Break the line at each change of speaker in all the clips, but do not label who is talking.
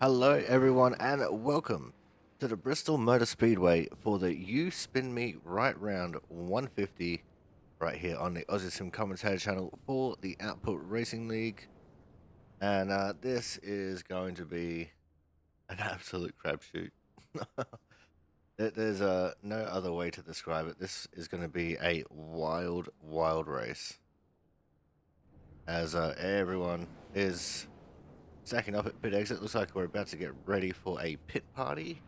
Hello, everyone, and welcome to the Bristol Motor Speedway for the You Spin Me Right Round 150 right here on the Aussie Sim Commentator channel for the Output Racing League. And this is going to be an absolute crapshoot. There's no other way to describe it. This is going to be a wild, wild race. As everyone is stacking up at pit exit. Looks like we're about to get ready for a pit party.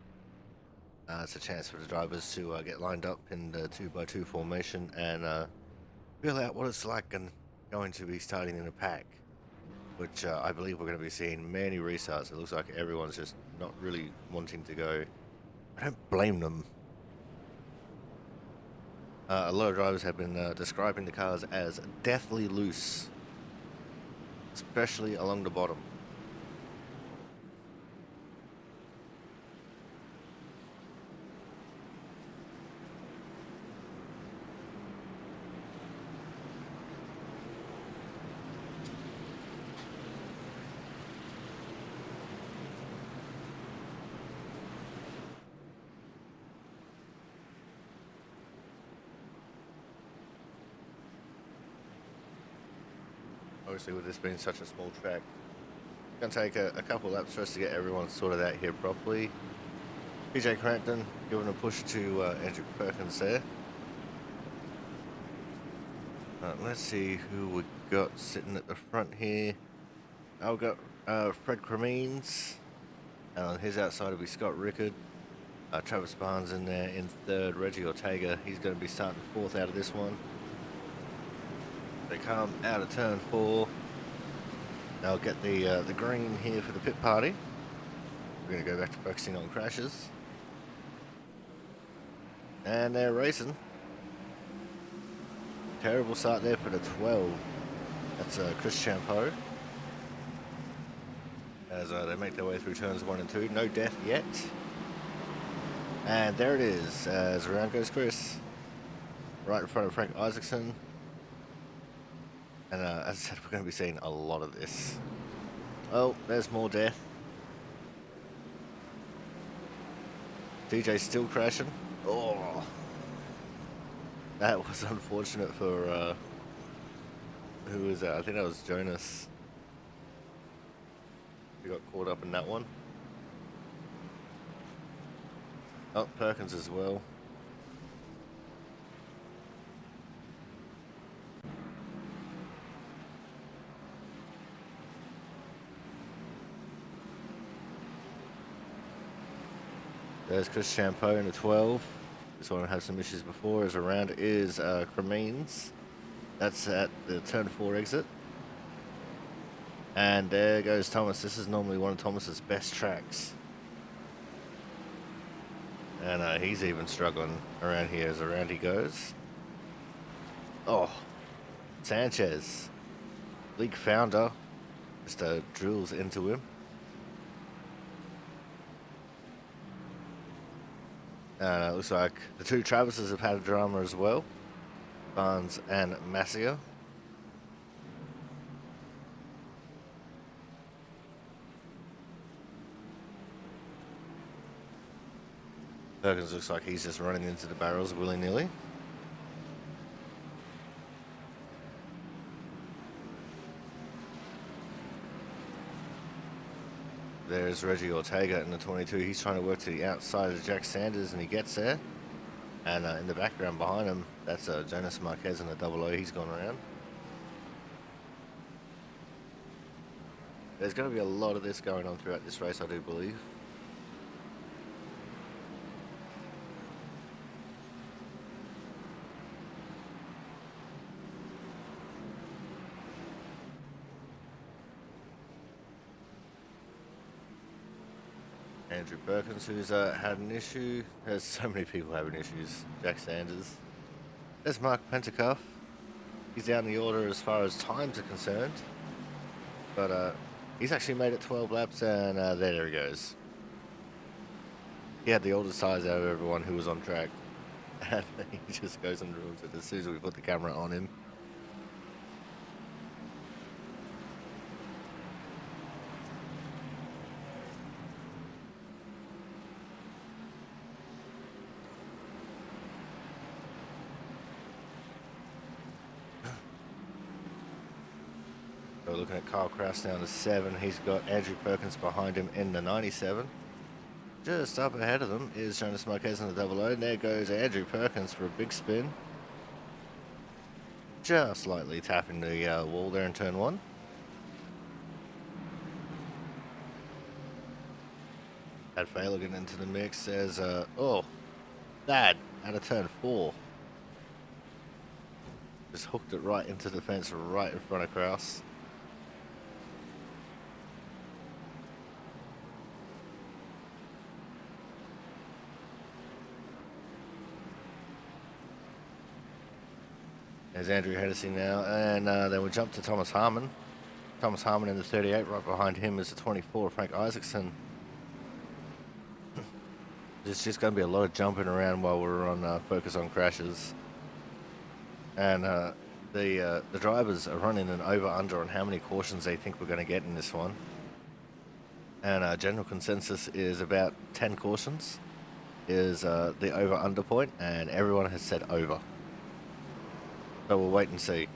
It's a chance for the drivers to get lined up in the 2x2 formation and feel out what it's like and going to be starting in a pack, which I believe we're going to be seeing many restarts. It looks like everyone's just not really wanting to go. I don't blame them. A lot of drivers have been describing the cars as deathly loose, especially along the bottom. Obviously, with this being such a small track, it's going to take a couple laps for us to get everyone sorted out here properly. PJ Crampton giving a push to Andrew Perkins there. Let's see who we got sitting at the front here. I've got Fred Cremines, and on his outside will be Scott Rickard. Travis Barnes in there in third. Reggie Ortega, he's going to be starting fourth out of this one. They come out of turn 4. They'll get the green here for the pit party. We're going to go back to focusing on crashes. And they're racing. Terrible start there for the 12. That's Chris Champeau. As they make their way through turns 1 and 2. No death yet. And there it is, as around goes Chris. Right in front of Frank Isaacson. And as I said, we're going to be seeing a lot of this. Oh, there's more death. DJ's still crashing. Oh, that was unfortunate for, who was that? I think that was Jonas. We got caught up in that one. Oh, Perkins as well. There's Chris Champeau in the 12. This one had some issues before. As around is Cremines. That's at the turn 4 exit. And there goes Thomas. This is normally one of Thomas's best tracks. And he's even struggling around here as around he goes. Oh, Sanchez, league founder, just drills into him. Looks like the two Travises have had a drama as well. Barnes and Massia. Perkins looks like he's just running into the barrels willy-nilly. There's Reggie Ortega in the 22. He's trying to work to the outside of Jack Sanders, and he gets there. And in the background behind him, that's Jonas Marquez in the 00. He's gone around. There's going to be a lot of this going on throughout this race, I do believe. Andrew Perkins, who's had an issue. There's so many people having issues. Jack Sanders. There's Mark Pentacuff. He's down the order as far as times are concerned. But he's actually made it 12 laps, and there he goes. He had the oldest size out of everyone who was on track. And he just goes and ruins it as soon as we put the camera on him. looking at Kyle Kraus down to 7. He's got Andrew Perkins behind him in the 97. Just up ahead of them is Jonas Marquez in the 00. And there goes Andrew Perkins for a big spin. Just slightly tapping the wall there in turn 1. Had Failer getting into the mix. Says, oh, Thad out of turn 4. Just hooked it right into the fence right in front of Kraus. There's Andrew Hennessy now, and then we jump to Thomas Harmon. Thomas Harmon in the 38, right behind him is the 24, Frank Isaacson. There's just going to be a lot of jumping around while we're on focus on crashes. And the drivers are running an over-under on how many cautions they think we're going to get in this one. And general consensus is about 10 cautions is the over-under point, and everyone has said over. So we'll wait and see.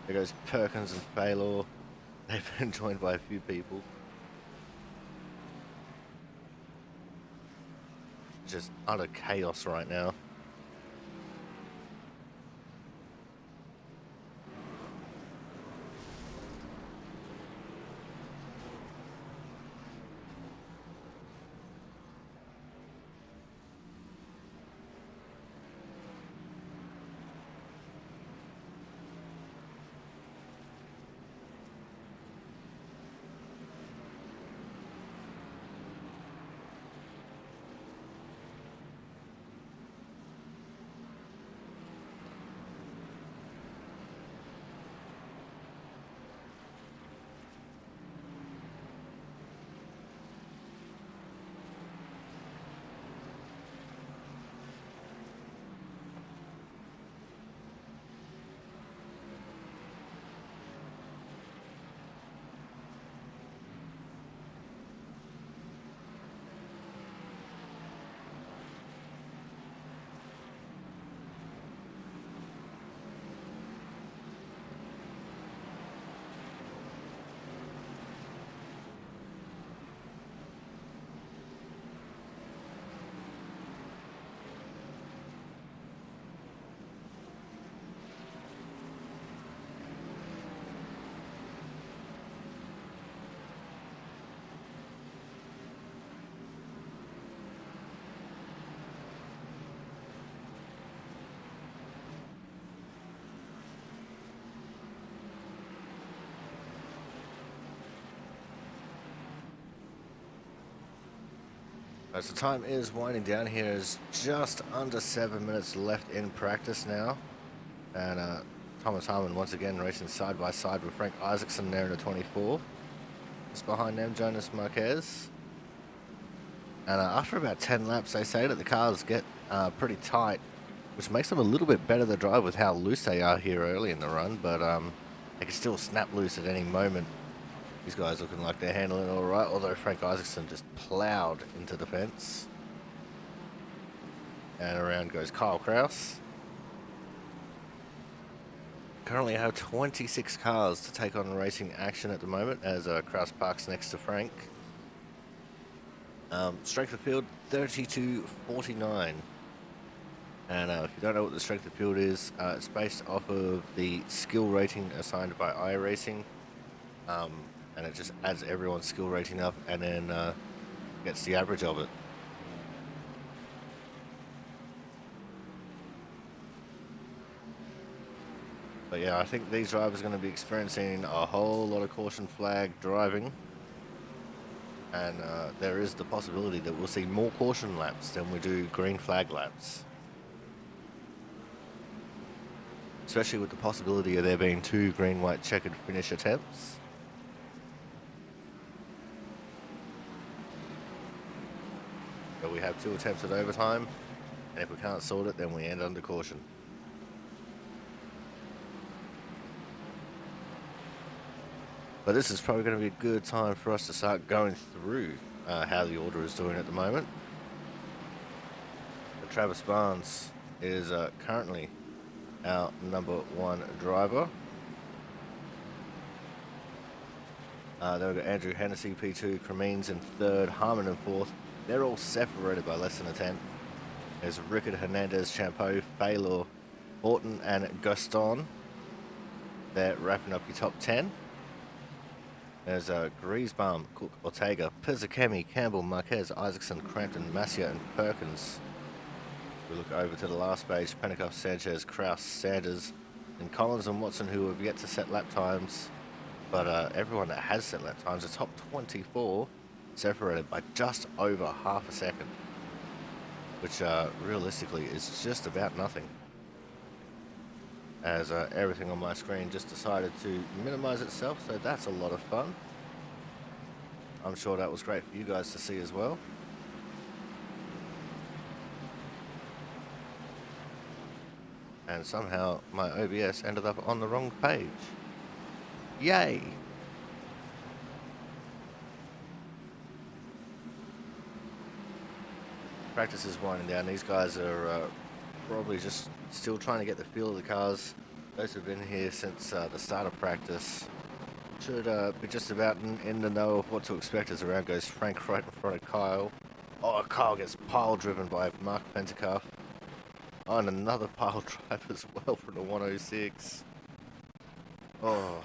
There goes Perkins and Faylor. They've been joined by a few people. Just utter chaos right now. So time is winding down here. There's just under 7 minutes left in practice now. And Thomas Harmon once again racing side by side with Frank Isaacson there in the 24. Just behind them, Jonas Marquez. And after about 10 laps, they say that the cars get pretty tight, which makes them a little bit better to drive with how loose they are here early in the run. But they can still snap loose at any moment. These guys looking like they're handling it all right, although Frank Isaacson just plowed into the fence. And around goes Kyle Kraus. Currently have 26 cars to take on racing action at the moment as Kraus parks next to Frank. Strength of field 32.49. And if you don't know what the strength of field is, it's based off of the skill rating assigned by iRacing. And it just adds everyone's skill rating up and then gets the average of it. But yeah, I think these drivers are going to be experiencing a whole lot of caution flag driving. And there is the possibility that we'll see more caution laps than we do green flag laps. Especially with the possibility of there being 2 green-white checkered finish attempts. So we have 2 attempts at overtime, and if we can't sort it, then we end under caution. But this is probably going to be a good time for us to start going through how the order is doing at the moment. But Travis Barnes is currently our number 1 driver. Then we've got Andrew Hennessy, P2, Cremines in third, Harmon in fourth. They're all separated by less than a tenth. There's Rickard, Hernandez, Champeau, Baylor, Horton, and Gaston. They're wrapping up your top 10. There's Griesbaum, Cook, Ortega, Pizzakemi, Campbell, Marquez, Isaacson, Crampton, Masia, and Perkins. We look over to the last page, Pentecost, Sanchez, Kraus, Sanders, and Collins and Watson, who have yet to set lap times. But everyone that has set lap times, the top 24, separated by just over half a second, which realistically is just about nothing. As everything on my screen just decided to minimize itself, so that's a lot of fun. I'm sure that was great for you guys to see as well. And somehow my OBS ended up on the wrong page. Yay! Practice is winding down. These guys are probably just still trying to get the feel of the cars. Those who've been here since the start of practice should be just about in the know of what to expect as around goes Frank right in front of Kyle. Oh, Kyle gets pile driven by Mark Pentecoff. Oh, and another pile drive as well from the 106. Oh.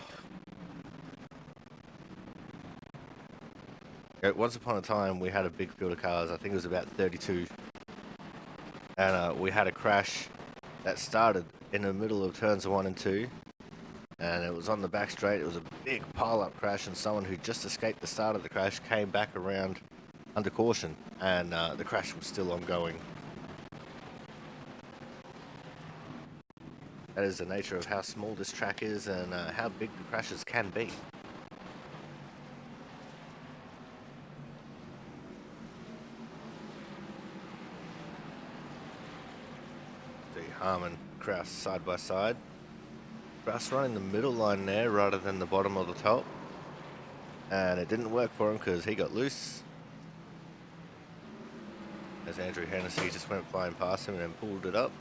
Once upon a time, we had a big field of cars. I think it was about 32. And we had a crash that started in the middle of turns 1 and 2. And it was on the back straight. It was a big pile-up crash, and someone who just escaped the start of the crash came back around under caution. And the crash was still ongoing. That is the nature of how small this track is and how big the crashes can be. Harmon, Kraus side by side. Kraus running the middle line there rather than the bottom or the top. And it didn't work for him because he got loose. As Andrew Hennessy just went flying past him and then pulled it up.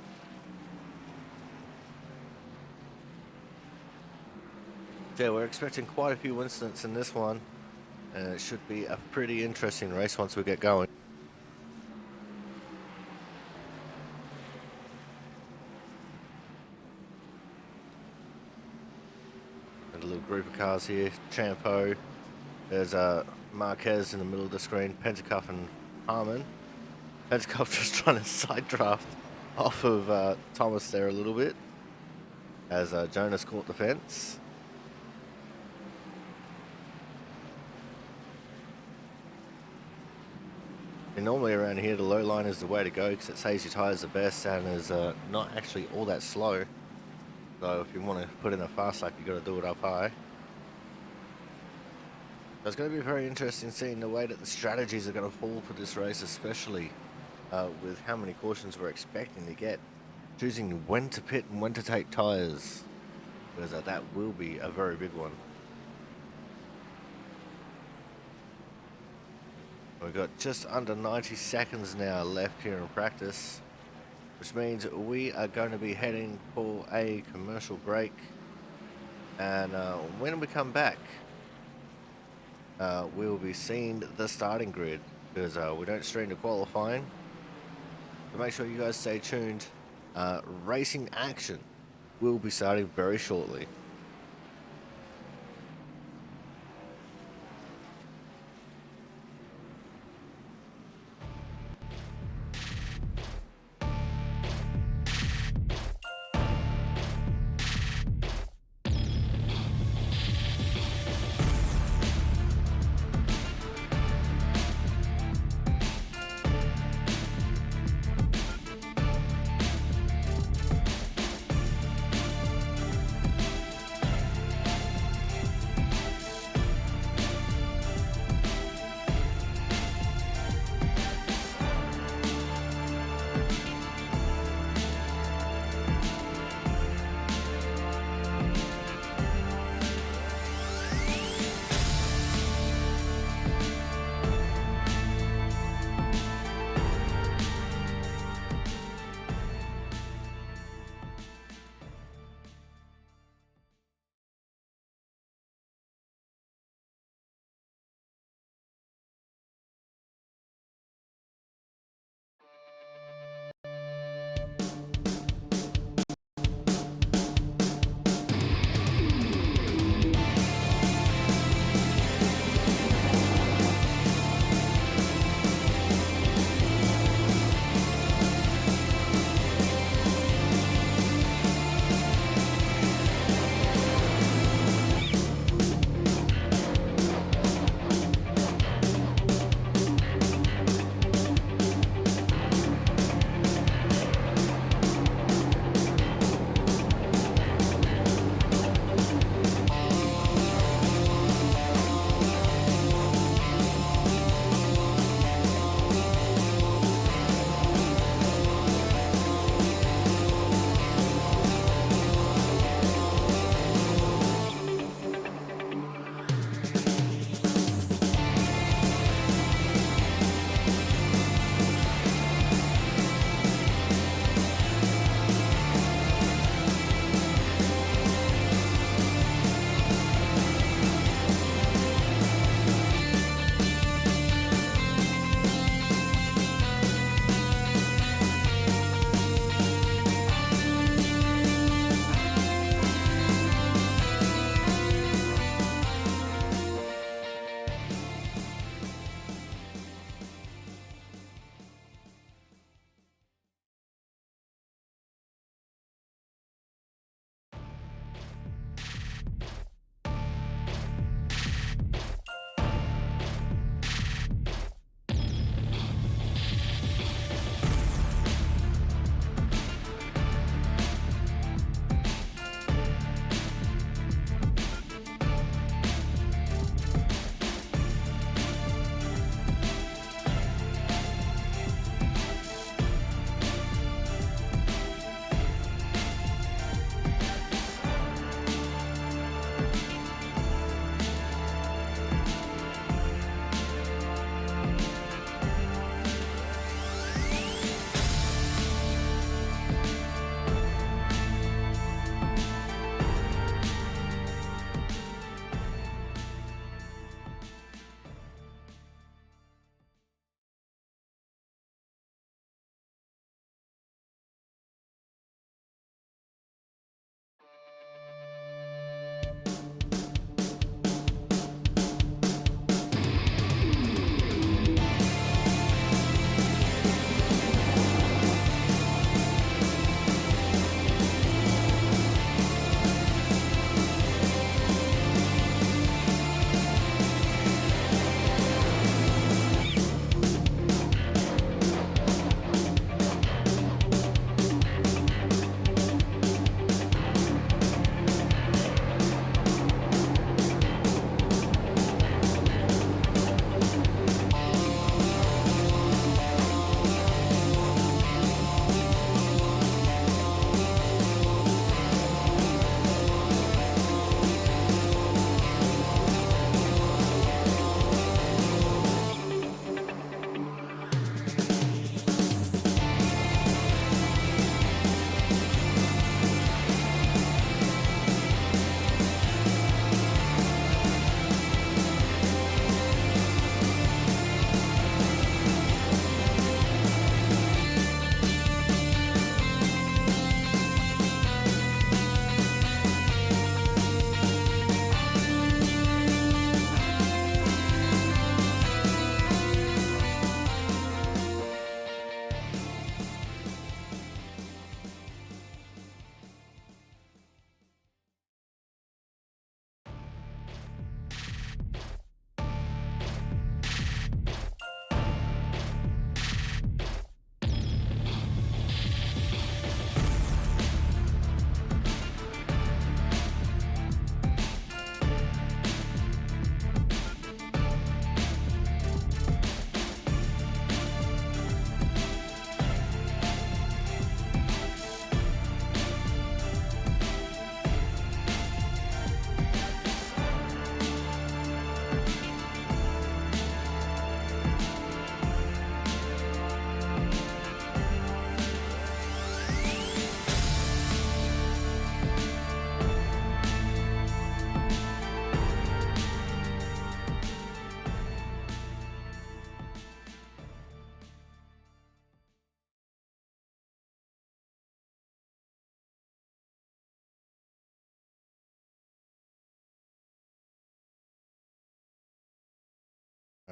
Yeah, we're expecting quite a few incidents in this one. And it should be a pretty interesting race once we get going. A little group of cars here. Champeau. There's Marquez in the middle of the screen. Pentecoff and Harmon. Pentecoff just trying to side draft off of Thomas there a little bit. As Jonas caught the fence. And normally around here the low line is the way to go because it saves your tyres the best and is not actually all that slow. So if you want to put in a fast lap, you've got to do it up high. So it's going to be very interesting seeing the way that the strategies are going to fall for this race, especially with how many cautions we're expecting to get. Choosing when to pit and when to take tyres, because that will be a very big one. We've got just under 90 seconds now left here in practice, which means we are going to be heading for a commercial break. And when we come back, we'll be seeing the starting grid, because we don't stream the qualifying. So make sure you guys stay tuned. Racing action will be starting very shortly.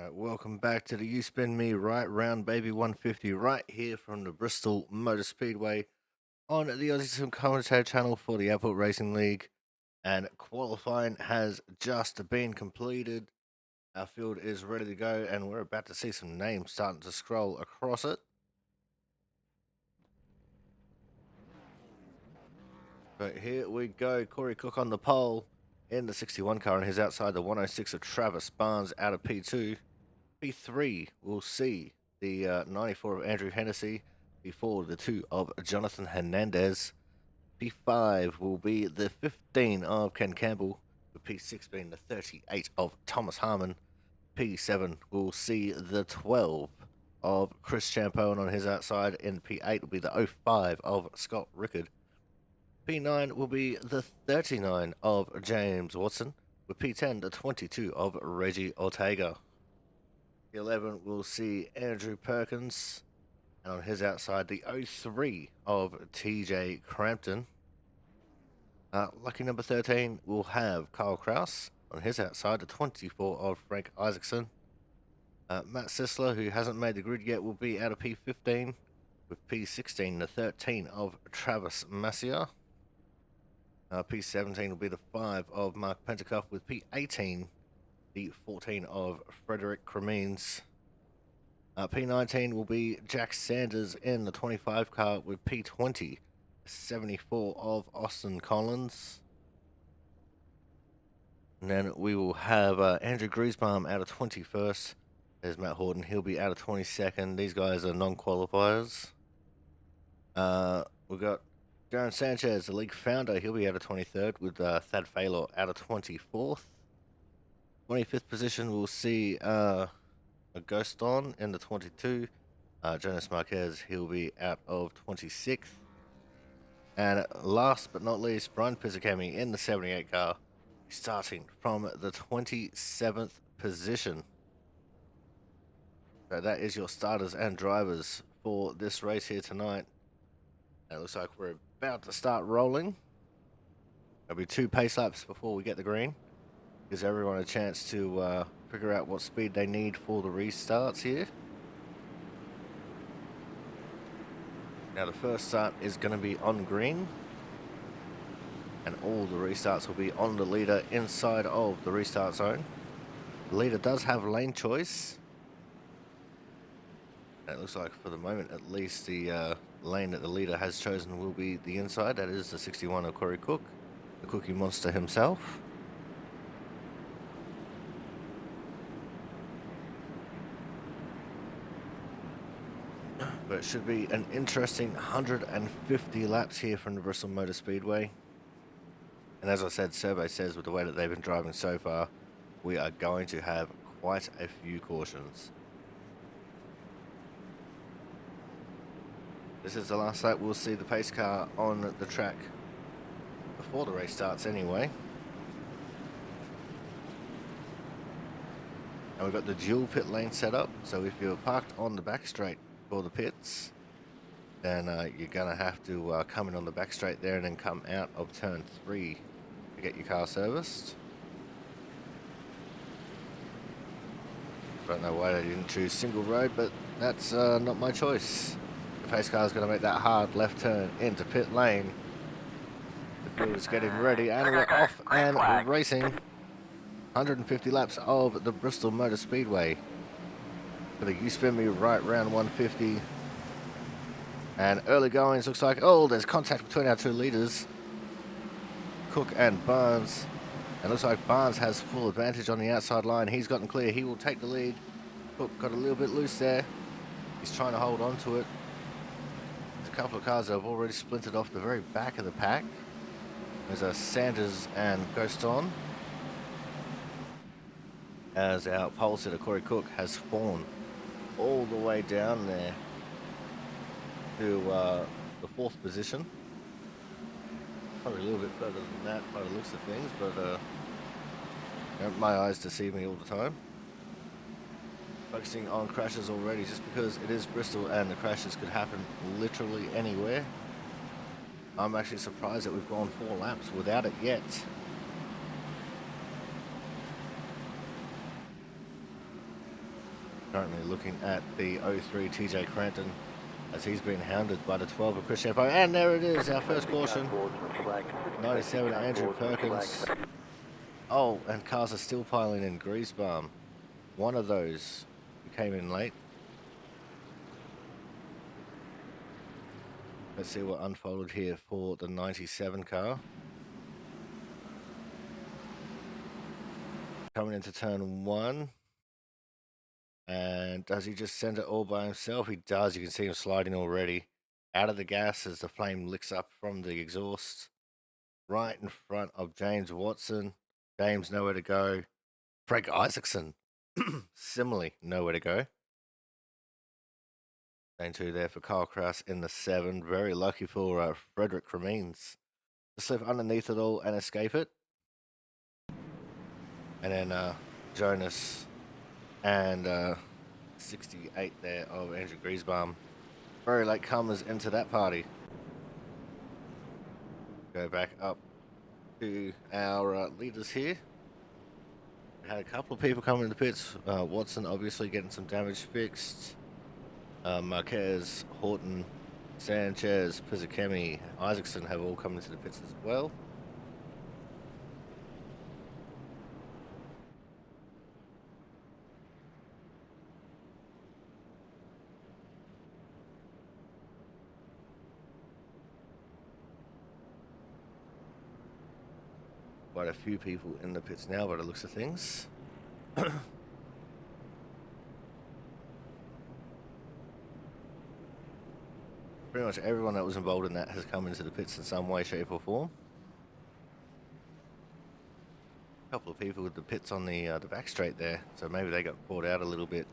Alright, welcome back to the You Spin Me Right Round Baby 150 right here from the Bristol Motor Speedway on the Aussie Sim Commentator channel for the Airport Racing League. And qualifying has just been completed. Our field is ready to go and we're about to see some names starting to scroll across it. But here we go, Corey Cook on the pole in the 61 car and he's outside the 106 of Travis Barnes out of P2. P3 will see the 94 of Andrew Hennessy before the 2 of Jonathan Hernandez. P5 will be the 15 of Ken Campbell, with P6 being the 38 of Thomas Harmon. P7 will see the 12 of Chris Champone on his outside, and P8 will be the 05 of Scott Rickard. P9 will be the 39 of James Watson, with P10 the 22 of Reggie Ortega. P11 will see Andrew Perkins, and on his outside the 03 of TJ Crampton. Lucky number 13 will have Kyle Kraus, on his outside the 24 of Frank Isaacson. Matt Sisler, who hasn't made the grid yet, will be out of P15, with P16 the 13 of Travis Massier. P17 will be the 5 of Mark Pentecoff, with P18 the 14 of Frederick Cremines. P19 will be Jack Sanders in the 25 car, with P20 74 of Austin Collins. And then we will have Andrew Griesbaum out of 21st. There's Matt Horton, he'll be out of 22nd. These guys are non-qualifiers. We've got Darren Sanchez, the league founder, he'll be out of 23rd, with Thad Faylor out of 24th. 25th position, we'll see a Ghost on in the 22. Jonas Marquez, he'll be out of 26th. And last but not least, Brian Pizzicami in the 78 car, starting from the 27th position. So that is your starters and drivers for this race here tonight. And it looks like we're about to start rolling. There'll be 2 pace laps before we get the green. Gives everyone a chance to figure out what speed they need for the restarts here. Now the first start is going to be on green, and all the restarts will be on the leader inside of the restart zone. The leader does have lane choice, and it looks like for the moment at least the lane that the leader has chosen will be the inside. That is the 61 of Corey Cook, the Cookie Monster himself. But it should be an interesting 150 laps here from the Bristol Motor Speedway. And as I said, survey says with the way that they've been driving so far, we are going to have quite a few cautions. This is the last lap. We'll see the pace car on the track before the race starts anyway. And we've got the dual pit lane set up, so if you're parked on the back straight for the pits, then you're going to have to come in on the back straight there and then come out of turn 3 to get your car serviced. Don't know why they didn't choose single road, but that's not my choice. The pace car is going to make that hard left turn into pit lane. The field is getting ready and we're off and racing. 150 laps of the Bristol Motor Speedway for the You Spin Me Right Round 150. And early goings looks like, oh, there's contact between our 2 leaders, Cook and Barnes. And looks like Barnes has full advantage on the outside line. He's gotten clear. He will take the lead. Cook got a little bit loose there. He's trying to hold on to it. There's a couple of cars that have already splintered off the very back of the pack. There's a Sanders and Ghost on, as our pole sitter Corey Cook has fallen all the way down there to the 4th position. Probably a little bit further than that by the looks of things, but my eyes deceive me all the time. Focusing on crashes already, just because it is Bristol and the crashes could happen literally anywhere. I'm actually surprised that we've gone 4 laps without it yet. Currently looking at the 03 TJ Cranton as he's been hounded by the 12 of Chris Champo. And there it is, our first caution. 97 Andrew Perkins. Oh, and cars are still piling in. Griesbaum, one of those who came in late. Let's see what unfolded here for the 97 car. Coming into turn 1. And does he just send it all by himself? He does. You can see him sliding already out of the gas as the flame licks up from the exhaust. Right in front of James Watson. James nowhere to go. Frank Isaacson, similarly nowhere to go. Lane 2 there for Kyle Kraus in the 7. Very lucky for Frederick Cremines to slip underneath it all and escape it. And then Jonas and 68 there of Andrew Griesbaum. Very late comers into that party. Go back up to our leaders here. Had a couple of people coming in the pits. Watson obviously getting some damage fixed. Marquez, Horton, Sanchez, Pizzakemi, Isaacson have all come into the pits as well. Quite a few people in the pits now by the looks of things. Pretty much everyone that was involved in that has come into the pits in some way, shape or form. A couple of people with the pits on the back straight there, so maybe they got caught out a little bit,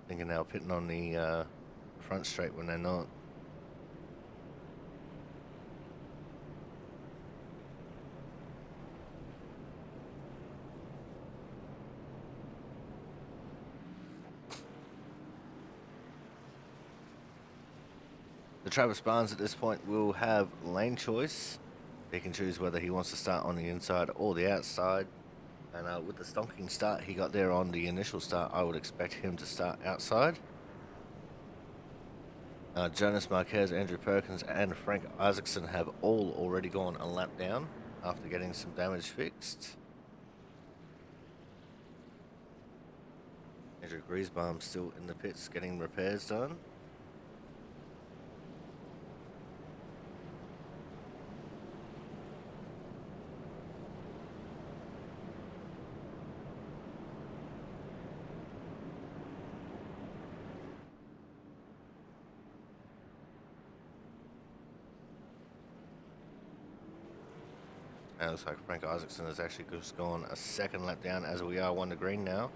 thinking they were pitting on the front straight when they're not. The Travis Barnes at this point will have lane choice. He can choose whether he wants to start on the inside or the outside. And with the stonking start he got there on the initial start, I would expect him to start outside. Jonas Marquez, Andrew Perkins, and Frank Isaacson have all already gone a lap down after getting some damage fixed. Andrew Griesbaum still in the pits getting repairs done. And it looks like Frank Isaacson has actually just gone a second lap down as we are 1 to green now.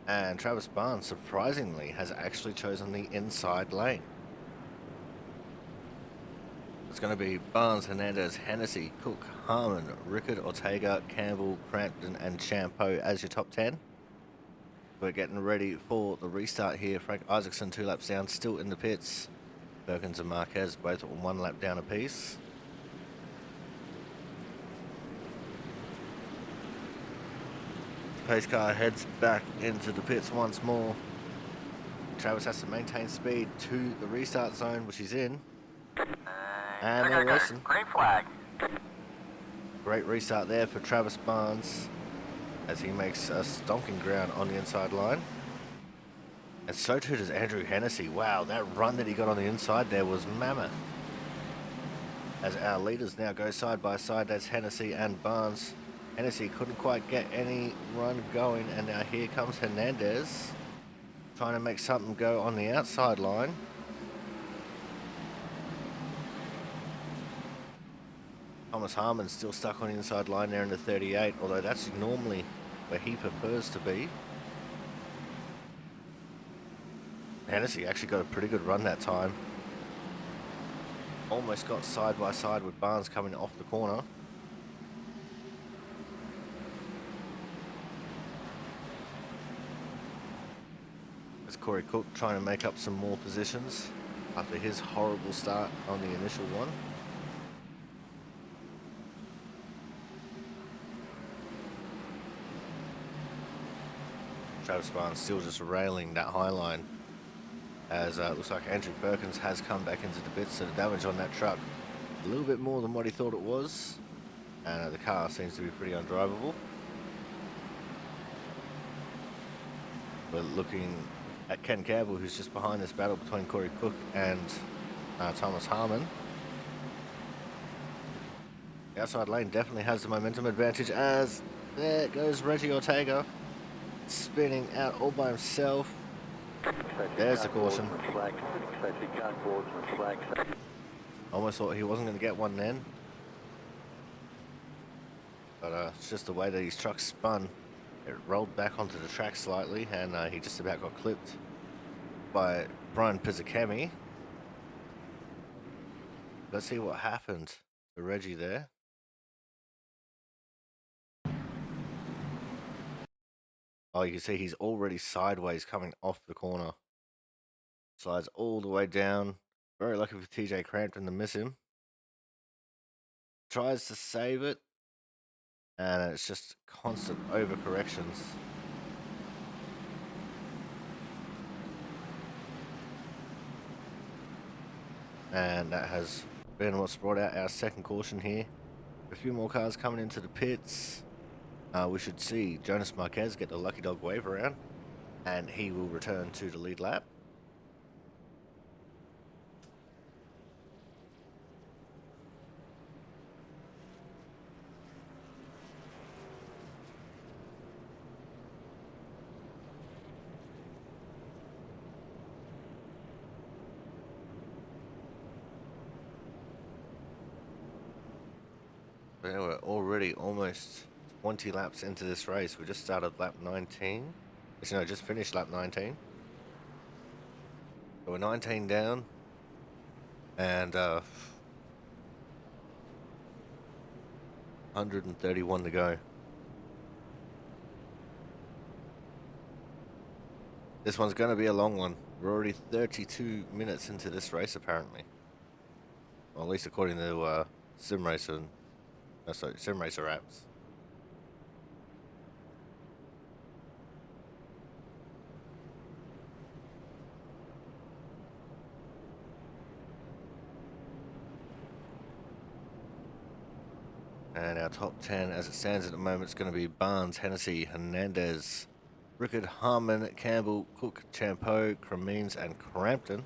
And Travis Barnes, surprisingly, has actually chosen the inside lane. It's going to be Barnes, Hernandez, Hennessy, Cook, Harmon, Rickard, Ortega, Campbell, Crampton, and Champo as your top 10. We're getting ready for the restart here. Frank Isaacson 2 laps down, still in the pits. Perkins and Marquez both 1 lap down apiece. Pace car heads back into the pits once more. Travis has to maintain speed to the restart zone, which he's in. And they're racing.
Green flag.
Great restart there for Travis Barnes as he makes a stonking ground on the inside line. And so too does Andrew Hennessy. Wow, that run that he got on the inside there was mammoth. As our leaders now go side by side, that's Hennessy and Barnes. Hennessy couldn't quite get any run going, and now here comes Hernandez trying to make something go on the outside line. Thomas Harmon still stuck on the inside line there in the 38, although that's normally where he prefers to be. Hennessy actually got a pretty good run that time. Almost got side by side with Barnes coming off the corner. Corey Cook trying to make up some more positions after his horrible start on the initial one. Travis Barnes still just railing that high line, as it looks like Andrew Perkins has come back into the pits, so the damage on that truck a little bit more than what he thought it was, and the car seems to be pretty undrivable. We're looking at Ken Campbell, who's just behind this battle between Corey Cook and Thomas Harmon. The outside lane definitely has the momentum advantage, as there goes Reggie Ortega, spinning out all by himself. There's the caution. Almost thought he wasn't going to get one then. But it's just the way that his truck spun. It rolled back onto the track slightly, and he just about got clipped by Brian Pizzicami. Let's see what happened to Reggie there. Oh, you can see he's already sideways coming off the corner. Slides all the way down. Very lucky for TJ Crampton to miss him. Tries to save it, and it's just constant overcorrections. And that has been what's brought out our second caution here. A few more cars coming into the pits. We should see Jonas Marquez get the lucky dog wave around, and he will return to the lead lap. Yeah, we're already almost 20 laps into this race. We just started lap 19. Actually, no, just finished lap 19. So we're 19 down, and 131 to go. This one's going to be a long one. We're already 32 minutes into this race, apparently. Well, at least according to Sim Racer apps. And our top 10, as it stands at the moment, is going to be Barnes, Hennessy, Hernandez, Rickard, Harmon, Campbell, Cook, Champeau, Cremines, and Crampton.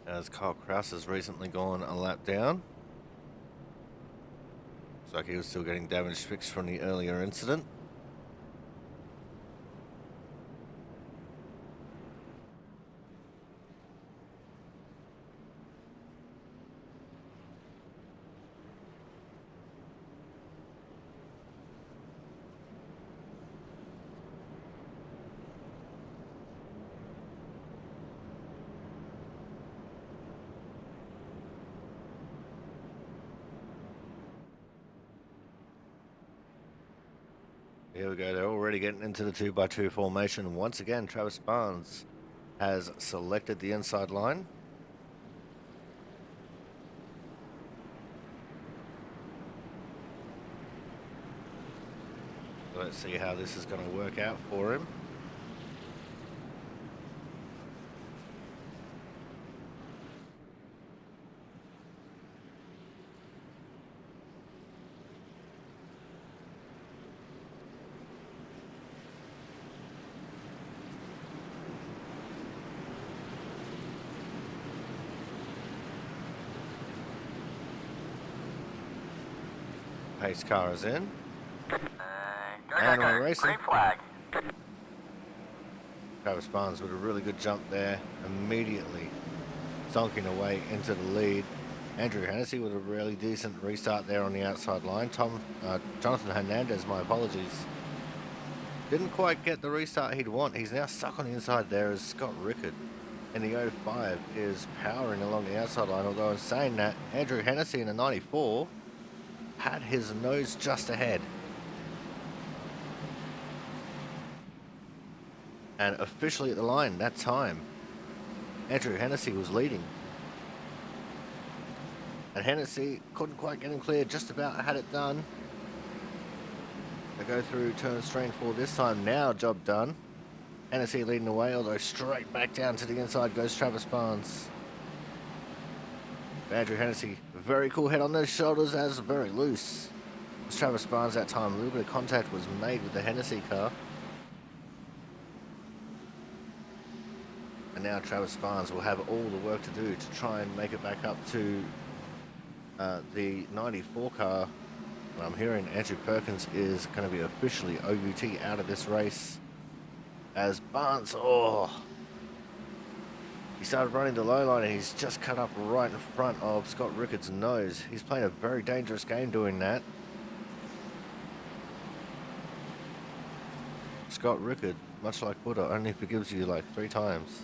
As Kyle Kraus has recently gone a lap down. Looks like he was still getting damage fixed from the earlier incident. Here we go, they're already getting into the 2x2 formation. Once again, Travis Barnes has selected the inside line. Let's see how this is going to work out for him. Pace car is in. And we're racing.
Green flag.
Travis Barnes with a really good jump there, immediately zonking away into the lead. Andrew Hennessy with a really decent restart there on the outside line. Jonathan Hernandez, my apologies, didn't quite get the restart he'd want. He's now stuck on the inside there as Scott Rickard in the 05 is powering along the outside line, although in saying that, Andrew Hennessy in the 94 had his nose just ahead. And officially at the line that time, Andrew Hennessy was leading. And Hennessy couldn't quite get him clear, just about had it done. They go through turn strain 4 this time. Now job done. Hennessy leading the way, although straight back down to the inside goes Travis Barnes. Andrew Hennessy, very cool head on those shoulders as very loose. As Travis Barnes that time, a little bit of contact was made with the Hennessy car. And now Travis Barnes will have all the work to do to try and make it back up to the 94 car. And I'm hearing Andrew Perkins is going to be officially OUT out of this race. As Barnes, he started running the low line and he's just cut up right in front of Scott Rickard's nose. He's playing a very dangerous game doing that. Scott Rickard, much like Buddha, only forgives you like 3 times.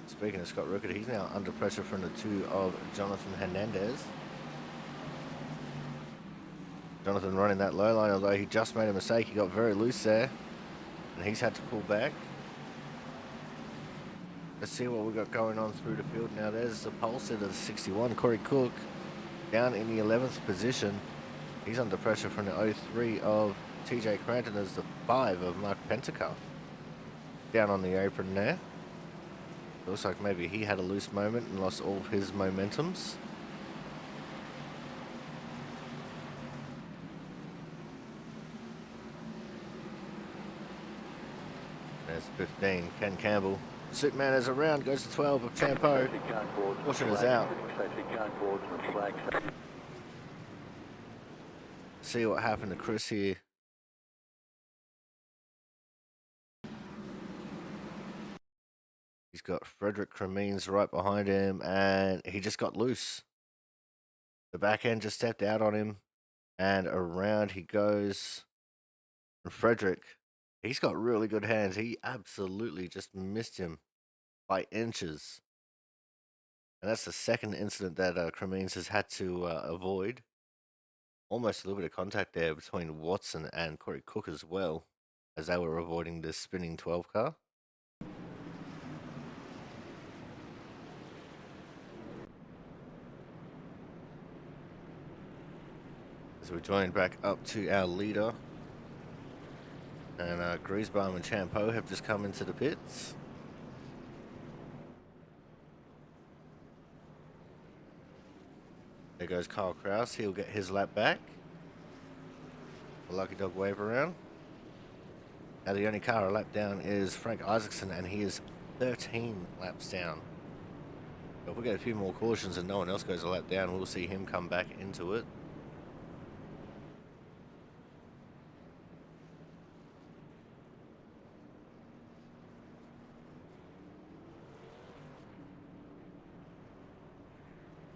Speaking of Scott Rickard, he's now under pressure from the 2 of Jonathan Hernandez. Jonathan running that low line, although he just made a mistake. He got very loose there, and he's had to pull back. Let's see what we've got going on through the field now. There's the pole sitter, the 61, Corey Cook, down in the 11th position. He's under pressure from the 03 of TJ Cranton as the 5 of Mark Pentacuff. Down on the apron there. Looks like maybe he had a loose moment and lost all of his momentums. There's 15, Ken Campbell. Superman is around, goes to 12 of Champo. Caution is out. See what happened to Chris here. He's got Frederick Cremines right behind him, and he just got loose. The back end just stepped out on him, and around he goes. And Frederick, he's got really good hands. He absolutely just missed him by inches. And that's the second incident that Cremines has had to avoid. Almost a little bit of contact there between Watson and Corey Cook as well, as they were avoiding this spinning 12 car. So we join back up to our leader. And Griesbaum and Champo have just come into the pits. There goes Kyle Kraus. He'll get his lap back. The Lucky Dog wave around. Now the only car a lap down is Frank Isaacson, and he is 13 laps down. So if we get a few more cautions and no one else goes a lap down, we'll see him come back into it.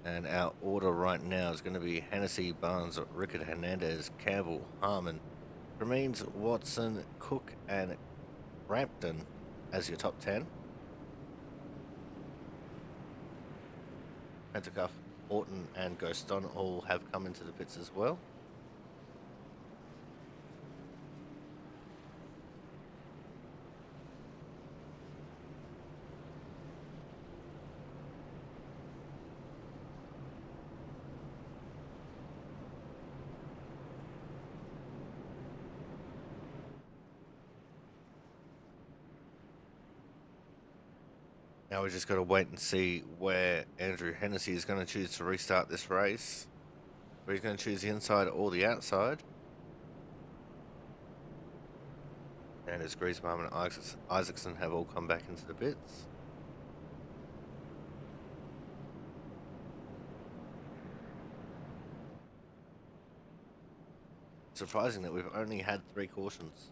And our order right now is going to be Hennessy, Barnes, Rickard, Hernandez, Campbell, Harmon, Cremines, Watson, Cook, and Rampton as your top 10. Pentacuff, Orton, and Ghoston all have come into the pits as well. Now we just got to wait and see where Andrew Hennessy is going to choose to restart this race. Whether he's going to choose the inside or the outside. And as Griesbaum and Isaacson have all come back into the pits. Surprising that we've only had 3 cautions.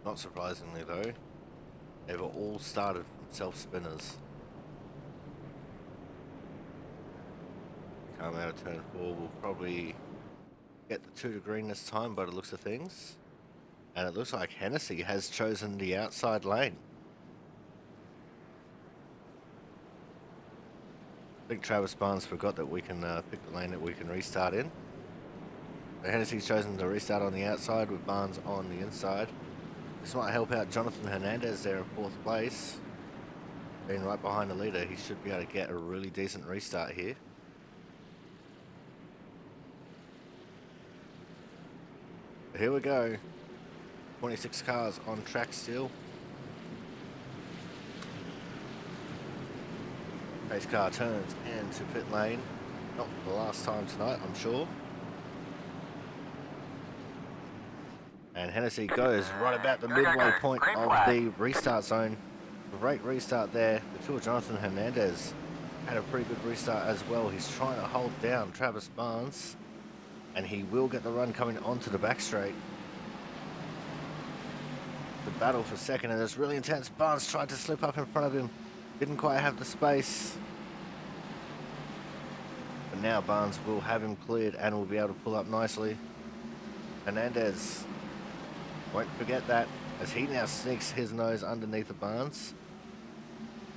Not surprisingly though, they've all started from self-spinners. Come out of turn 4, we'll probably get the 2 to green this time by the looks of things. And it looks like Hennessy has chosen the outside lane. I think Travis Barnes forgot that we can pick the lane that we can restart in. So Hennessy's chosen to restart on the outside with Barnes on the inside. This might help out Jonathan Hernandez there in 4th place. Being right behind the leader, he should be able to get a really decent restart here. Here we go. 26 cars on track still. Pace car turns into pit lane. Not for the last time tonight, I'm sure. And Hennessy goes right about the midway point of the restart zone. Great restart there. The two of Jonathan Hernandez had a pretty good restart as well. He's trying to hold down Travis Barnes, and he will get the run coming onto the back straight. The battle for second, and it's really intense. Barnes tried to slip up in front of him. Didn't quite have the space. But now Barnes will have him cleared and will be able to pull up nicely. Hernandez won't forget that as he now sneaks his nose underneath the Barnes.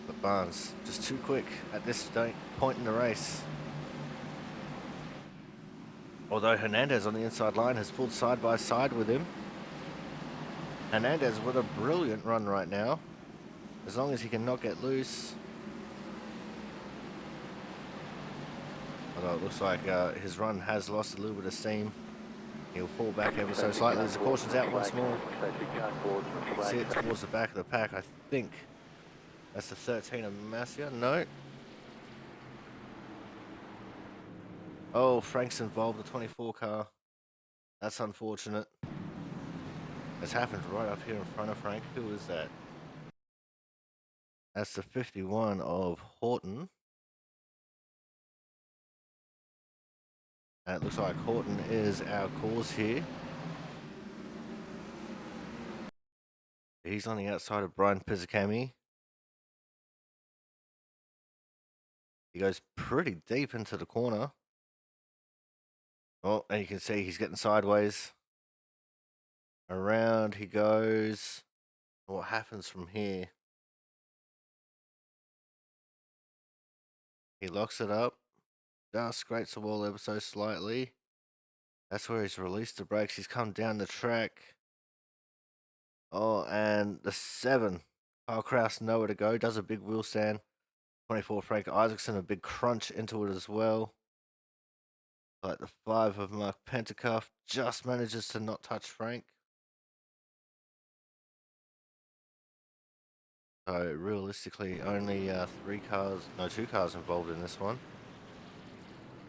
But Barnes just too quick at this point in the race. Although Hernandez on the inside line has pulled side by side with him. Hernandez with a brilliant run right now, as long as he can not get loose. Although it looks like his run has lost a little bit of steam. He'll fall back ever so slightly as the caution's out once more. See it towards the back of the pack. I think that's the 13 of Masia. No. Oh, Frank's involved, the 24 car. That's unfortunate. It's happened right up here in front of Frank. Who is that? That's the 51 of Horton. And it looks like Horton is our cause here. He's on the outside of Brian Pizzicami. He goes pretty deep into the corner. Oh, and you can see he's getting sideways. Around he goes. What happens from here? He locks it up. Just scrapes the wall ever so slightly. That's where he's released the brakes. He's come down the track. Oh, and the 7. Kyle Kraus nowhere to go. Does a big wheel stand. 24 Frank Isaacson, a big crunch into it as well. But the 5 of Mark Pentacuff just manages to not touch Frank. So realistically, only 2 cars involved in this one.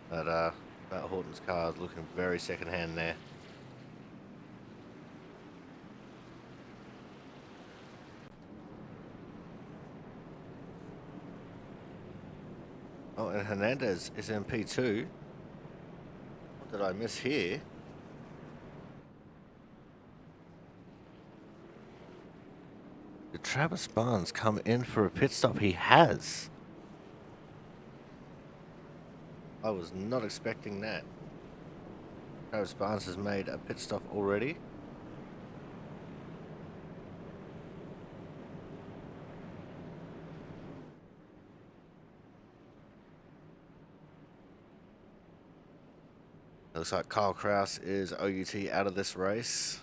But Horton's car is looking very second-hand there. Oh, and Hernandez is in P2. What did I miss here? Did Travis Barnes come in for a pit stop? He has. I was not expecting that. Travis Barnes has made a pit stop already. It looks like Kyle Kraus is OUT out of this race.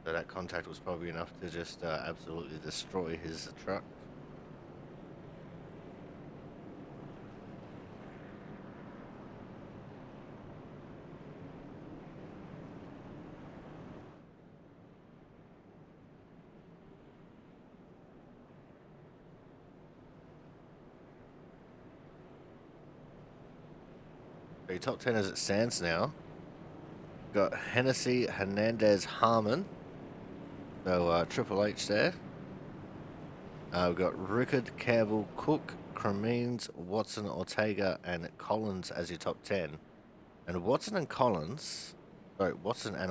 So that contact was probably enough to just absolutely destroy his truck. The top 10 as it stands now. We've got Hennessy, Hernandez, Harmon. So Triple H there. We've got Rickard, Campbell, Cook, Cremines, Watson, Ortega, and Collins as your top 10. And Watson and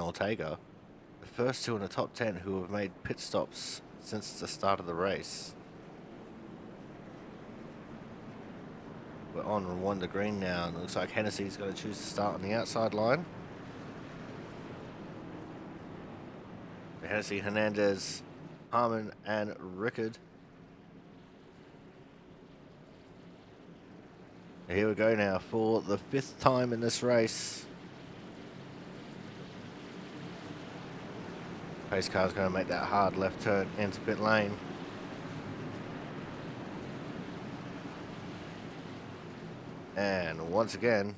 Ortega, the first 2 in the top 10 who have made pit stops since the start of the race. We're on Wanda Green now, and it looks like Hennessy's going to choose to start on the outside line. Hennessy, Hernandez, Harmon, and Rickard. Here we go now for the 5th time in this race. Pace car's going to make that hard left turn into pit lane. And once again,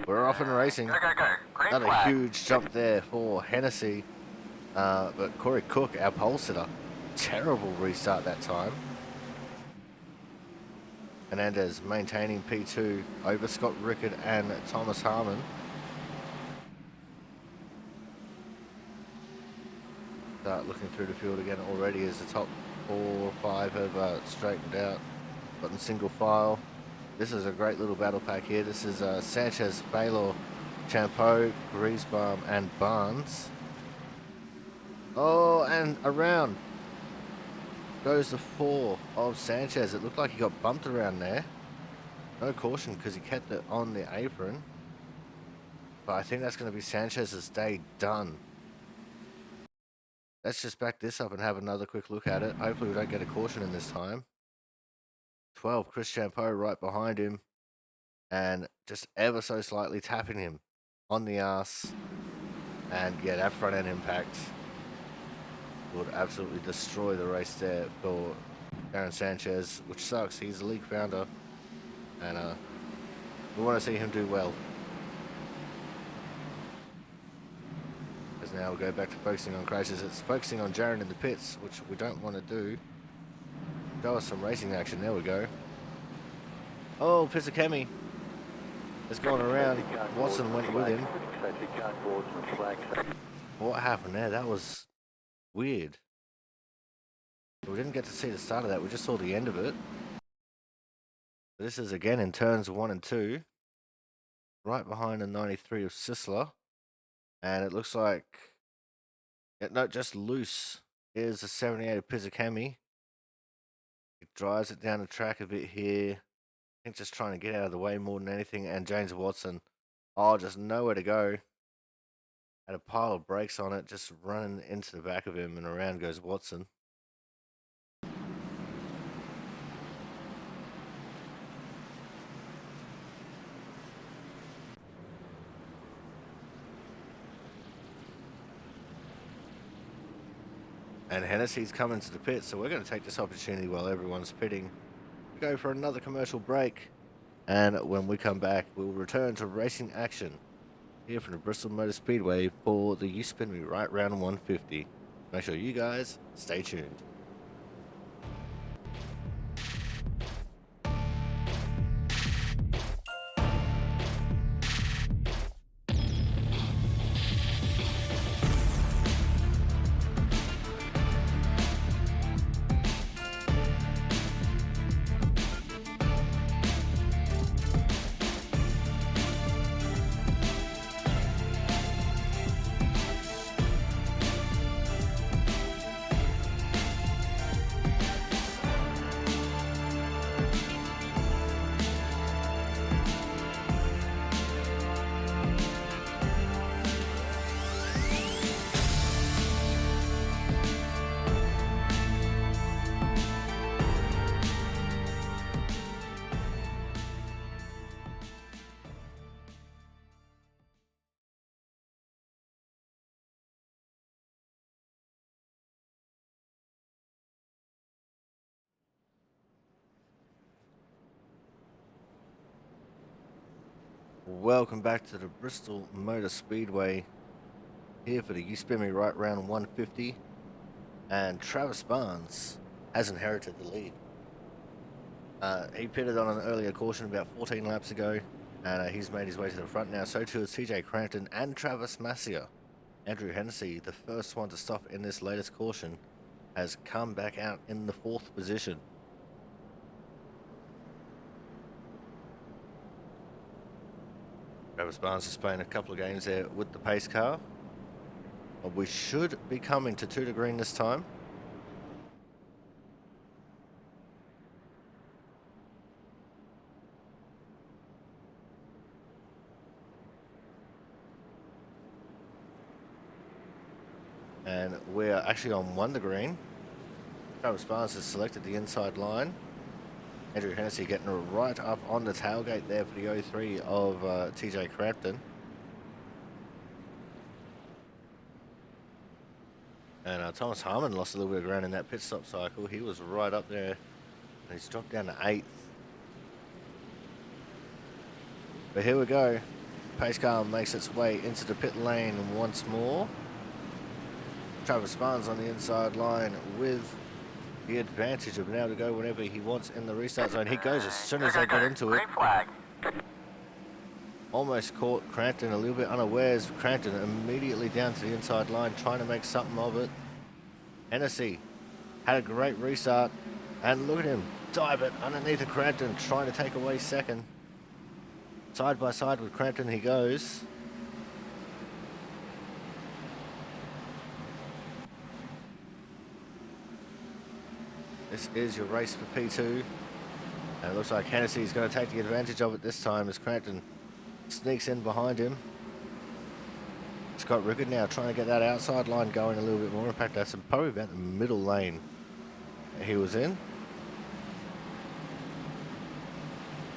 we're off and racing. Not a huge jump there for Hennessy. But Corey Cook, our pole sitter, terrible restart that time. Hernandez maintaining P2 over Scott Rickard and Thomas Harmon. Start looking through the field again already as the top 4 or 5 have straightened out, gotten single file. This is a great little battle pack here. This is Sanchez, Baylor, Champeau, Griesbaum, and Barnes. Oh, and around goes the 4 of Sanchez. It looked like he got bumped around there. No caution because he kept it on the apron. But I think that's going to be Sanchez's day done. Let's just back this up and have another quick look at it. Hopefully we don't get a caution in this time. 12, Chris Champeau right behind him. And just ever so slightly tapping him on the ass. And yeah, that front end impact would absolutely destroy the race there for Aaron Sanchez, which sucks. He's a league founder, and we want to see him do well. As now we'll go back to focusing on crashes. It's focusing on Jaron in the pits, which we don't want to do. Show us some racing action. There we go. Oh, Pisakemi has gone around. Watson went with him. What happened there? That was weird. We didn't get to see the start of that. We just saw the end of it. This is again in turns 1 and 2. Right behind the 93 of Sisler. And it looks like, no, just loose is the 78 of Pisakemi. He drives it down the track a bit here. I think just trying to get out of the way more than anything. And James Watson, oh, just nowhere to go. Had a pile of brakes on it, just running into the back of him, and around goes Watson. And Hennessy's coming to the pit, so we're going to take this opportunity while everyone's pitting to go for another commercial break. And when we come back, we'll return to racing action here from the Bristol Motor Speedway for the You Spin Me Right Round 150. Make sure you guys stay tuned. Welcome back to the Bristol Motor Speedway here for the You Spin Me Right Round 150, and Travis Barnes has inherited the lead. He pitted on an earlier caution about 14 laps ago, and he's made his way to the front now. So too is TJ Crampton and Travis Massier. Andrew Hennessy, the first one to stop in this latest caution, has come back out in the 4th position. Travis Barnes is playing a couple of games there with the pace car. But we should be coming to 2 to green this time. And we're actually on 1 to green. Travis Barnes has selected the inside line. Andrew Hennessy getting right up on the tailgate there for the 03 of TJ Crampton. And Thomas Harmon lost a little bit of ground in that pit stop cycle. He was right up there. And he's dropped down to 8th. But here we go. Pace car makes its way into the pit lane once more. Travis Barnes on the inside line with the advantage of being able to go whenever he wants in the restart zone. He goes as soon as they get into it. Almost caught Crampton a little bit unawares. Crampton immediately down to the inside line, trying to make something of it. Hennessy had a great restart, and look at him dive it underneath of Crampton, trying to take away second. Side by side with Crampton he goes. This is your race for P2. And it looks like Hennessy's going to take the advantage of it this time as Crampton sneaks in behind him. Scott Rickard now trying to get that outside line going a little bit more. In fact, that's probably about the middle lane he was in.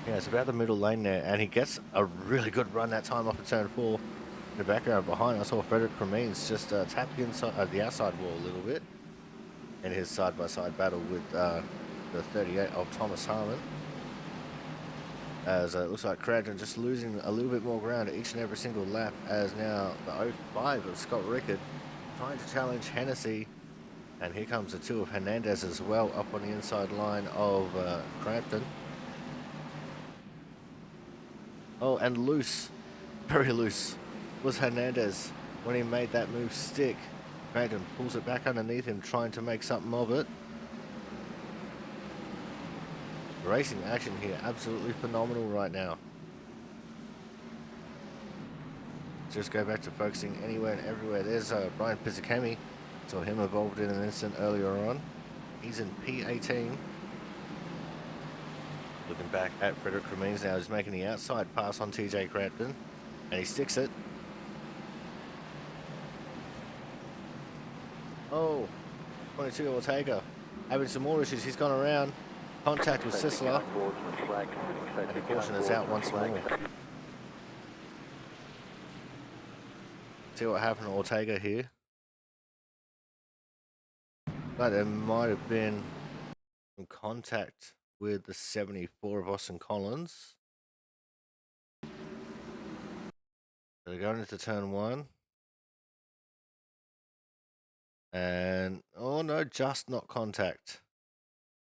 Yeah, it's about the middle lane there, and he gets a really good run that time off of turn 4. In the background behind, I saw Frederick Cremines just tap the inside, the outside wall a little bit in his side-by-side battle with the 38 of Thomas Harmon. As it looks like Crampton just losing a little bit more ground each and every single lap, as now the 05 of Scott Rickard trying to challenge Hennessy. And here comes the 2 of Hernandez as well up on the inside line of Crampton. Oh, and loose, very loose, was Hernandez when he made that move stick. Crampton pulls it back underneath him, trying to make something of it. Racing action here, absolutely phenomenal right now. Just go back to focusing anywhere and everywhere. There's Brian Pizzicami. Saw him involved in an incident earlier on. He's in P18. Looking back at Frederick Cremines now, he's making the outside pass on TJ Crampton, and he sticks it. Oh, 22 Ortega having some more issues. He's gone around. Contact with Sisler, and the caution is out once more. See what happened to Ortega here. But there might have been some contact with the 74 of Austin Collins. So they're going into turn 1. And, oh no, just not contact.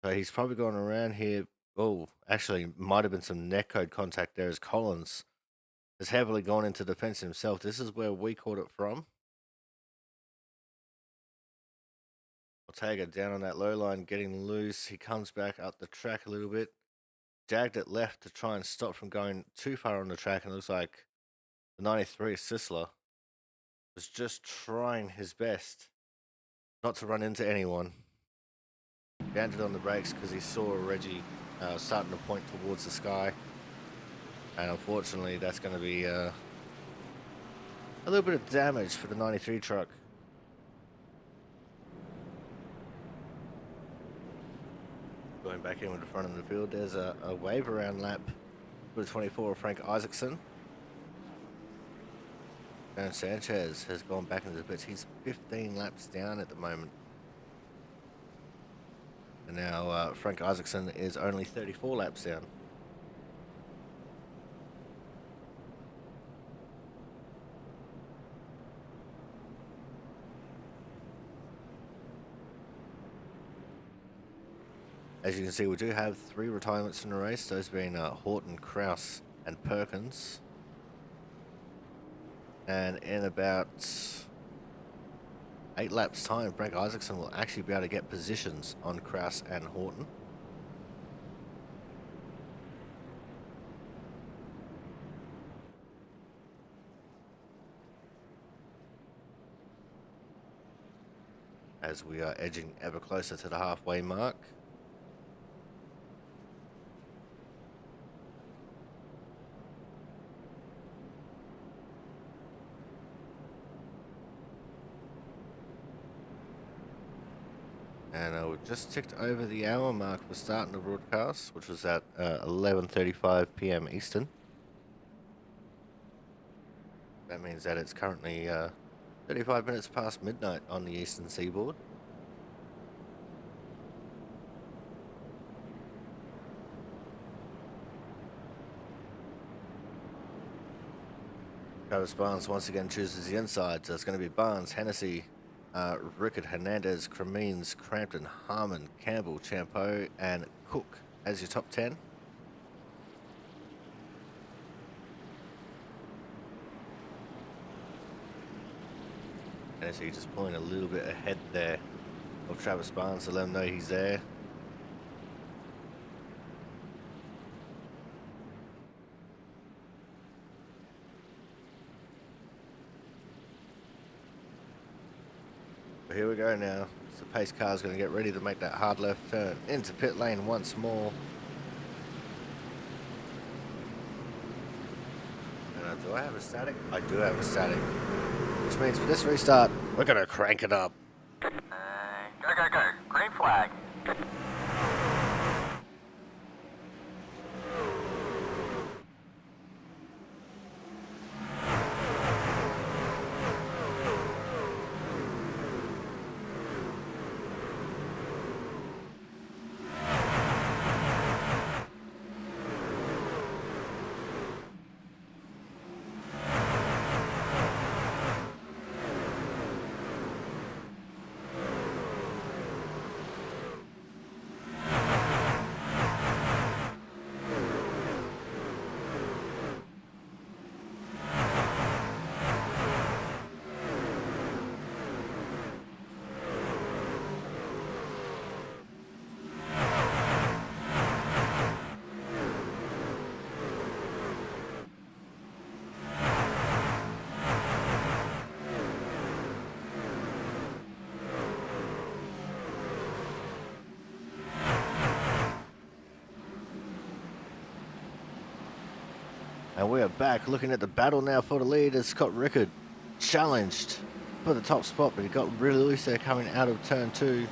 So he's probably gone around here. Oh, actually, might have been some neck code contact there as Collins has heavily gone into defense himself. This is where we caught it from. Ortega down on that low line, getting loose. He comes back up the track a little bit. Jagged it left to try and stop from going too far on the track, and it looks like the 93 Sisler was just trying his best not to run into anyone. Banded on the brakes because he saw Reggie starting to point towards the sky, and unfortunately that's going to be a little bit of damage for the 93 truck. Going back in with the front of the field, there's a wave around lap with 24 of Frank Isaacson. And Sanchez has gone back into the pits. He's 15 laps down at the moment. And now Frank Isaacson is only 34 laps down. As you can see, we do have 3 retirements in the race, those being Horton, Kraus, and Perkins. And in about 8 laps time, Frank Isaacson will actually be able to get positions on Kraus and Horton. As we are edging ever closer to the halfway mark. And we just ticked over the hour mark for starting the broadcast, which was at 11:35 p.m. Eastern. That means that it's currently 35 minutes past midnight on the eastern seaboard. Travis Barnes once again chooses the inside, so it's going to be Barnes, Hennessy, Rickard, Hernandez, Cremines, Crampton, Harmon, Campbell, Champeau, and Cook as your top 10. Hennessy just pulling a little bit ahead there of Travis Barnes to let him know he's there. But here we go now. So the pace car is going to get ready to make that hard left turn into pit lane once more. And do I have a static? I do have a static. Which means for this restart, we're going to crank it up.
Go, go, go. Green flag.
And we are back looking at the battle now for the lead as Scott Rickard challenged for the top spot, but he got really loose there coming out of turn 2.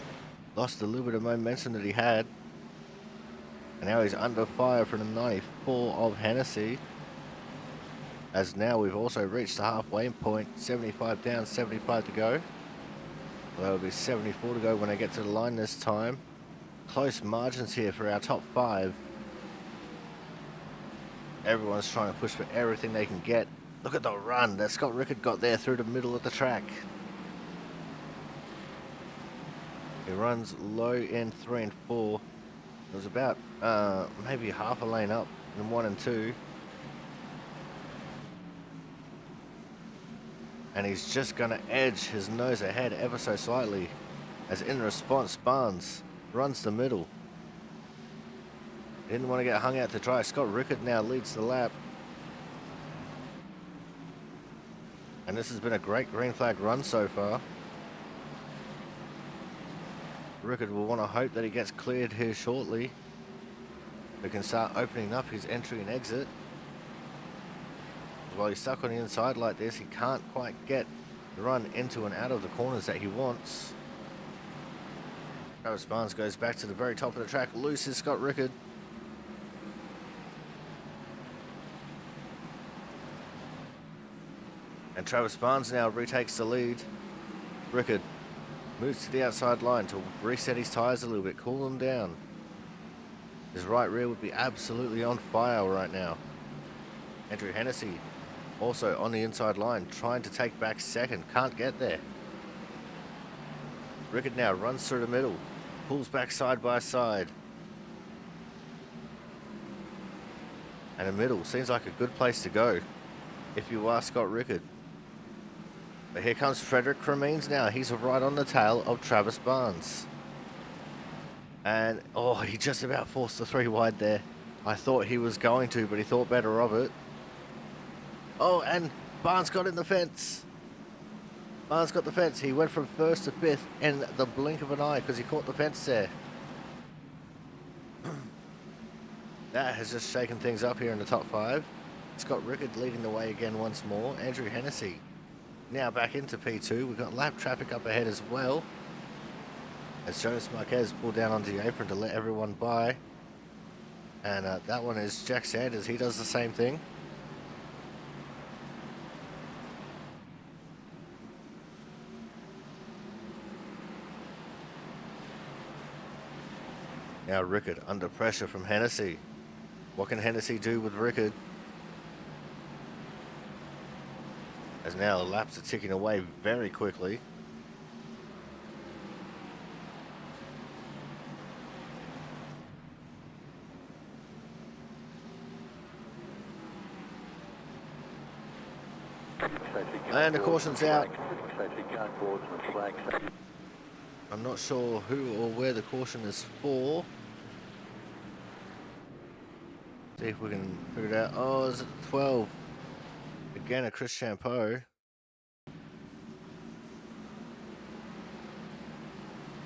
Lost a little bit of momentum that he had. And now he's under fire from the 94 of Hennessy. As now we've also reached the halfway point, 75 down, 75 to go. Well, that'll be 74 to go when I get to the line this time. Close margins here for our top 5. Everyone's trying to push for everything they can get. Look at the run that Scott Rickard got there through the middle of the track. He runs low in 3 and 4. It was about maybe half a lane up in 1 and 2. And he's just going to edge his nose ahead ever so slightly. As in response, Barnes runs the middle. Didn't want to get hung out to dry. Scott Rickard now leads the lap. And this has been a great green flag run so far. Rickard will want to hope that he gets cleared here shortly. We can start opening up his entry and exit. While he's stuck on the inside like this, he can't quite get the run into and out of the corners that he wants. Travis Barnes goes back to the very top of the track. Loose is Scott Rickard. And Travis Barnes now retakes the lead. Rickard moves to the outside line to reset his tyres a little bit, cool them down. His right rear would be absolutely on fire right now. Andrew Hennessy also on the inside line, trying to take back second, can't get there. Rickard now runs through the middle, pulls back side by side. And the middle seems like a good place to go if you are Scott Rickard. But here comes Frederick Cremines now. He's right on the tail of Travis Barnes. And, oh, he just about forced the 3 wide there. I thought he was going to, but he thought better of it. Oh, and Barnes got in the fence. Barnes got the fence. He went from 1st to 5th in the blink of an eye because he caught the fence there. That has just shaken things up here in the top 5. Scott Rickard leading the way again once more. Andrew Hennessy now back into P2. We've got lap traffic up ahead as well. As Jonas Marquez pulled down onto the apron to let everyone by. And that one is Jack Sanders. He does the same thing. Now Rickard under pressure from Hennessy. What can Hennessy do with Rickard? As now laps are ticking away very quickly. And the caution's out. I'm not sure who or where the caution is for. See if we can figure it out. Oh, is it 12? Again, a Chris Champeau.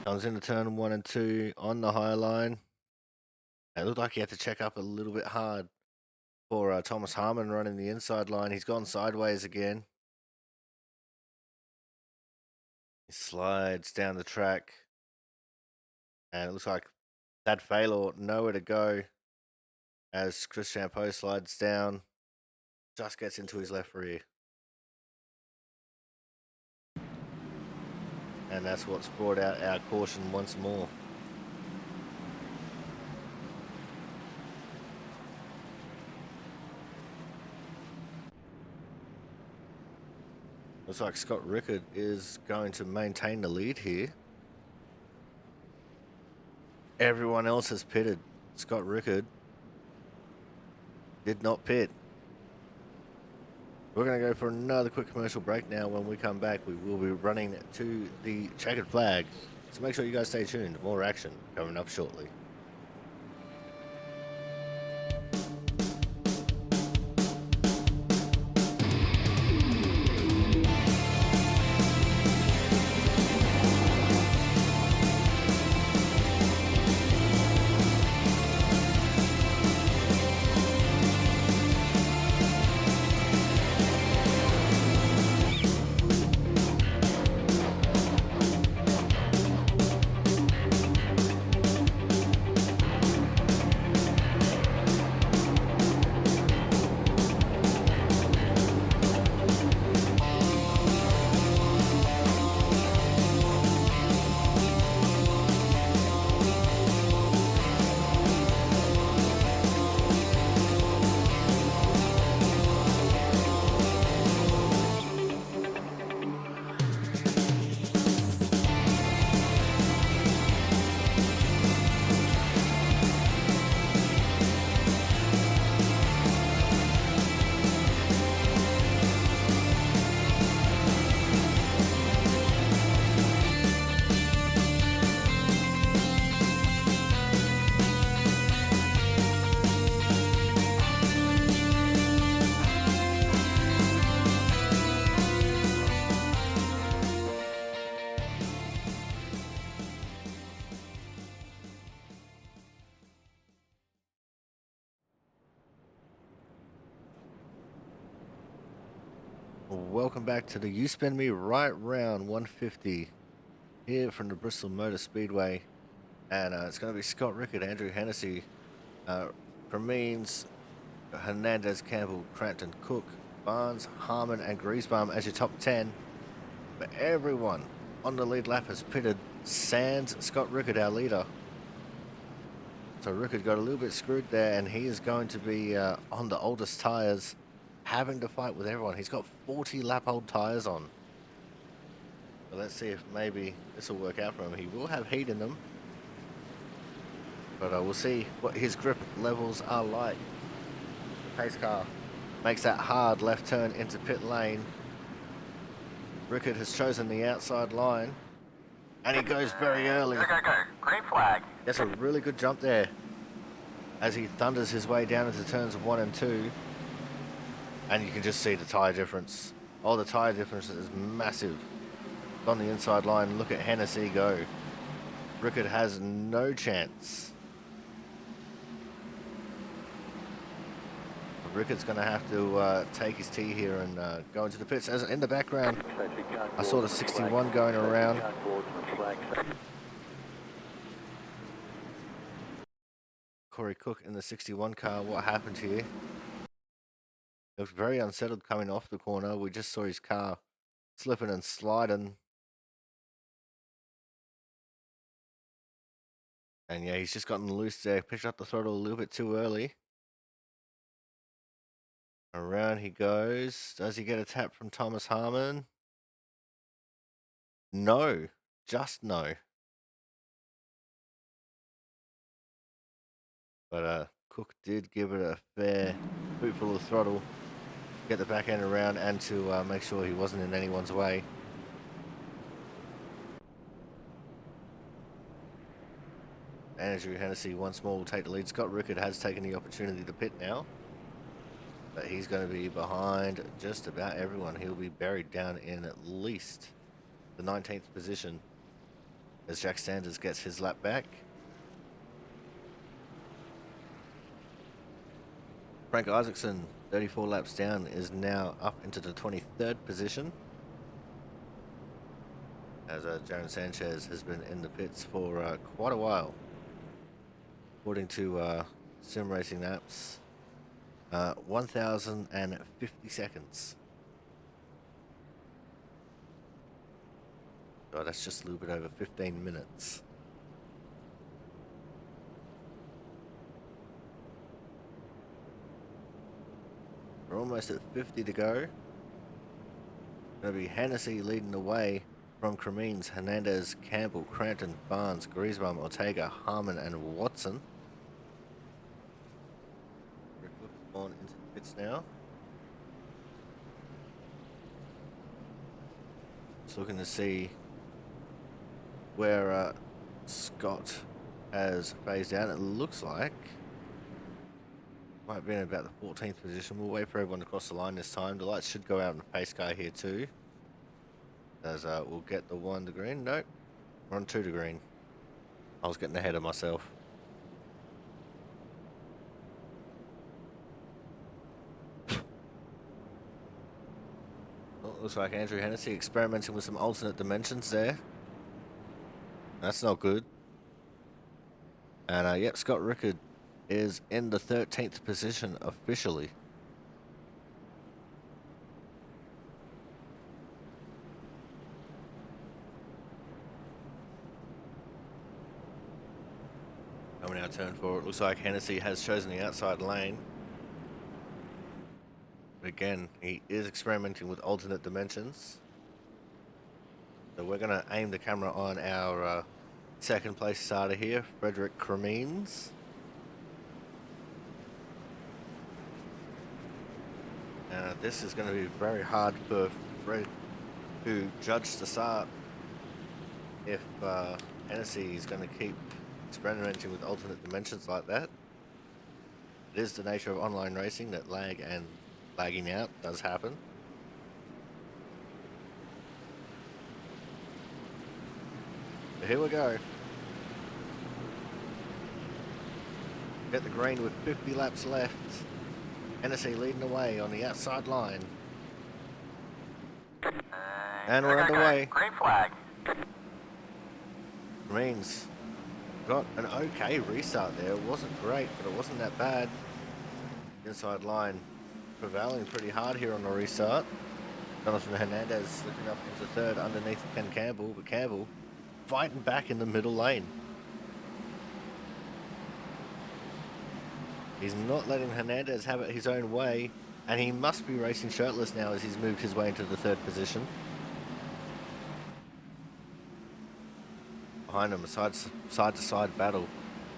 Comes into turn 1 and 2 on the high line. It looked like he had to check up a little bit hard for Thomas Harmon running the inside line. He's gone sideways again. He slides down the track. And it looks like Thad Faylor nowhere to go as Chris Champeau slides down. Just gets into his left rear. And that's what's brought out our caution once more. Looks like Scott Rickard is going to maintain the lead here. Everyone else has pitted. Scott Rickard did not pit. We're going to go for another quick commercial break now. When we come back, we will be running to the checkered flag. So make sure you guys stay tuned. More action coming up shortly. Welcome back to the You Spin Me Right Round 150 here from the Bristol Motor Speedway. And it's going to be Scott Rickard, Andrew Hennessy, Cremines, Hernandez, Campbell, Cranton, Cook, Barnes, Harmon, and Griesbaum as your top 10. But everyone on the lead lap has pitted sans Scott Rickard, our leader. So Rickard got a little bit screwed there, and he is going to be on the oldest tyres, having to fight with everyone. He's got 40 lap old tyres on. So let's see if maybe this will work out for him. He will have heat in them, but we'll see what his grip levels are like. Pace car makes that hard left turn into pit lane. Rickard has chosen the outside line, and he goes very early.
Go, go, go. Green flag.
That's a really good jump there as he thunders his way down into turns 1 and 2. And you can just see the tyre difference. Oh, the tyre difference is massive. On the inside line, look at Hennessy go. Rickard has no chance. Rickard's going to have to take his tee here and go into the pits. As in the background, I saw the 61 going around. Corey Cook in the 61 car. What happened here? Looked very unsettled coming off the corner. We just saw his car slipping and sliding. And yeah, he's just gotten loose there. Picked up the throttle a little bit too early. Around he goes. Does he get a tap from Thomas Harmon? No. Just no. But Cook did give it a fair bootful of throttle. Get the back end around and to make sure he wasn't in anyone's way. Andrew Hennessy once more will take the lead. Scott Rickard has taken the opportunity to pit now. But he's going to be behind just about everyone. He'll be buried down in at least the 19th position as Jack Sanders gets his lap back. Frank Isaacson, 34 laps down, is now up into the 23rd position. As Jaron Sanchez has been in the pits for quite a while. According to Sim Racing Apps, 1,050 seconds. Oh, that's just a little bit over 15 minutes. We're almost at 50 to go. Going to be Hennessy leading the way from Cremines, Hernandez, Campbell, Crampton, Barnes, Griesbaum, Ortega, Harmon, and Watson. Rick Looks on into the pits now. Just looking to see where Scott has phased out. It looks like might have been about the 14th position. We'll wait for everyone to cross the line this time. The lights should go out in the pace car here too. As we'll get the 1 to green. Nope, we're on 2 to green. I was getting ahead of myself. Well, looks like Andrew Hennessy experimenting with some alternate dimensions there. That's not good. And yep, Scott Rickard is in the 13th position officially. Coming out turn 4, it looks like Hennessy has chosen the outside lane. Again, he is experimenting with alternate dimensions. So we're going to aim the camera on our second place starter here, Frederick Cremines. This is going to be very hard for Fred to judge the start if Hennessy is going to keep experimenting with alternate dimensions like that. It is the nature of online racing that lag and lagging out does happen. But here we go. Get the green with 50 laps left. Hennessy leading the way on the outside line. And we're underway.
Green flag.
Means got an okay restart there. It wasn't great, but it wasn't that bad. Inside line prevailing pretty hard here on the restart. Jonathan Hernandez slipping up into third underneath Ken Campbell, but Campbell fighting back in the middle lane. He's not letting Hernandez have it his own way, and he must be racing shirtless now as he's moved his way into the third position. Behind him, a side-to-side battle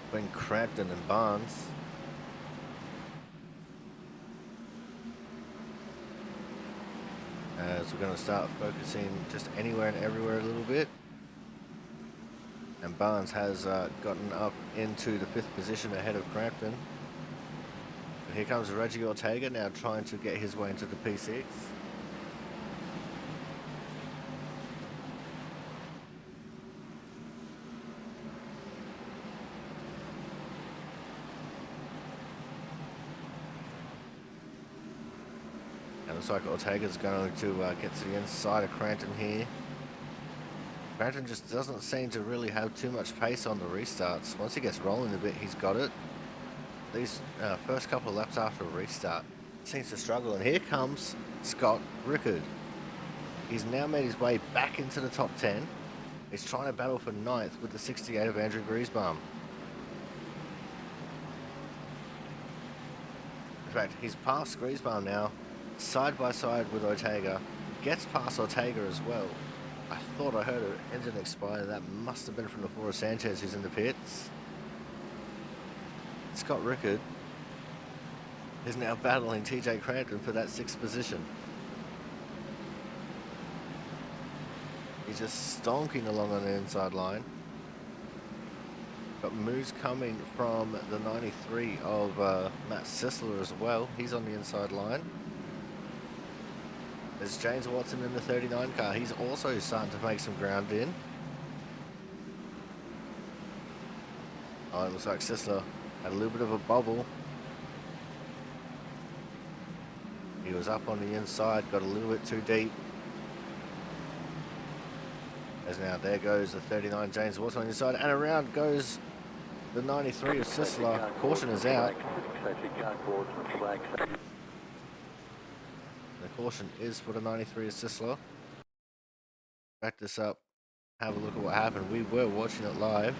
between Crampton and Barnes. As we're going to start focusing just anywhere and everywhere a little bit. And Barnes has gotten up into the 5th position ahead of Crampton. And here comes Reggie Ortega now trying to get his way into the P6. And looks like Ortega's going to get to the inside of Crampton here. Crampton just doesn't seem to really have too much pace on the restarts. Once he gets rolling a bit, he's got it. These first couple of laps after a restart seems to struggle. And here comes Scott Rickard. He's now made his way back into the top 10. He's trying to battle for 9th with the 68 of Andrew Griesbaum. fact, he's past Griezmann now, side by side with Ortega. Gets past Ortega as well. I thought I heard an engine expire. That must have been from the Forest Sanchez who's in the pits. Scott Rickard is now battling TJ Crampton for that 6th position. He's just stonking along on the inside line. Got moves coming from the 93 of Matt Sissler as well. He's on the inside line. There's James Watson in the 39 car. He's also starting to make some ground in. Oh, it looks like Sissler had a little bit of a bubble. He was up on the inside, got a little bit too deep. As now there goes the 39 James Watson on the inside, and around goes the 93 of Sissler. Caution is out. The caution is for the 93 of Sissler. Back this up, have a look at what happened. We were watching it live.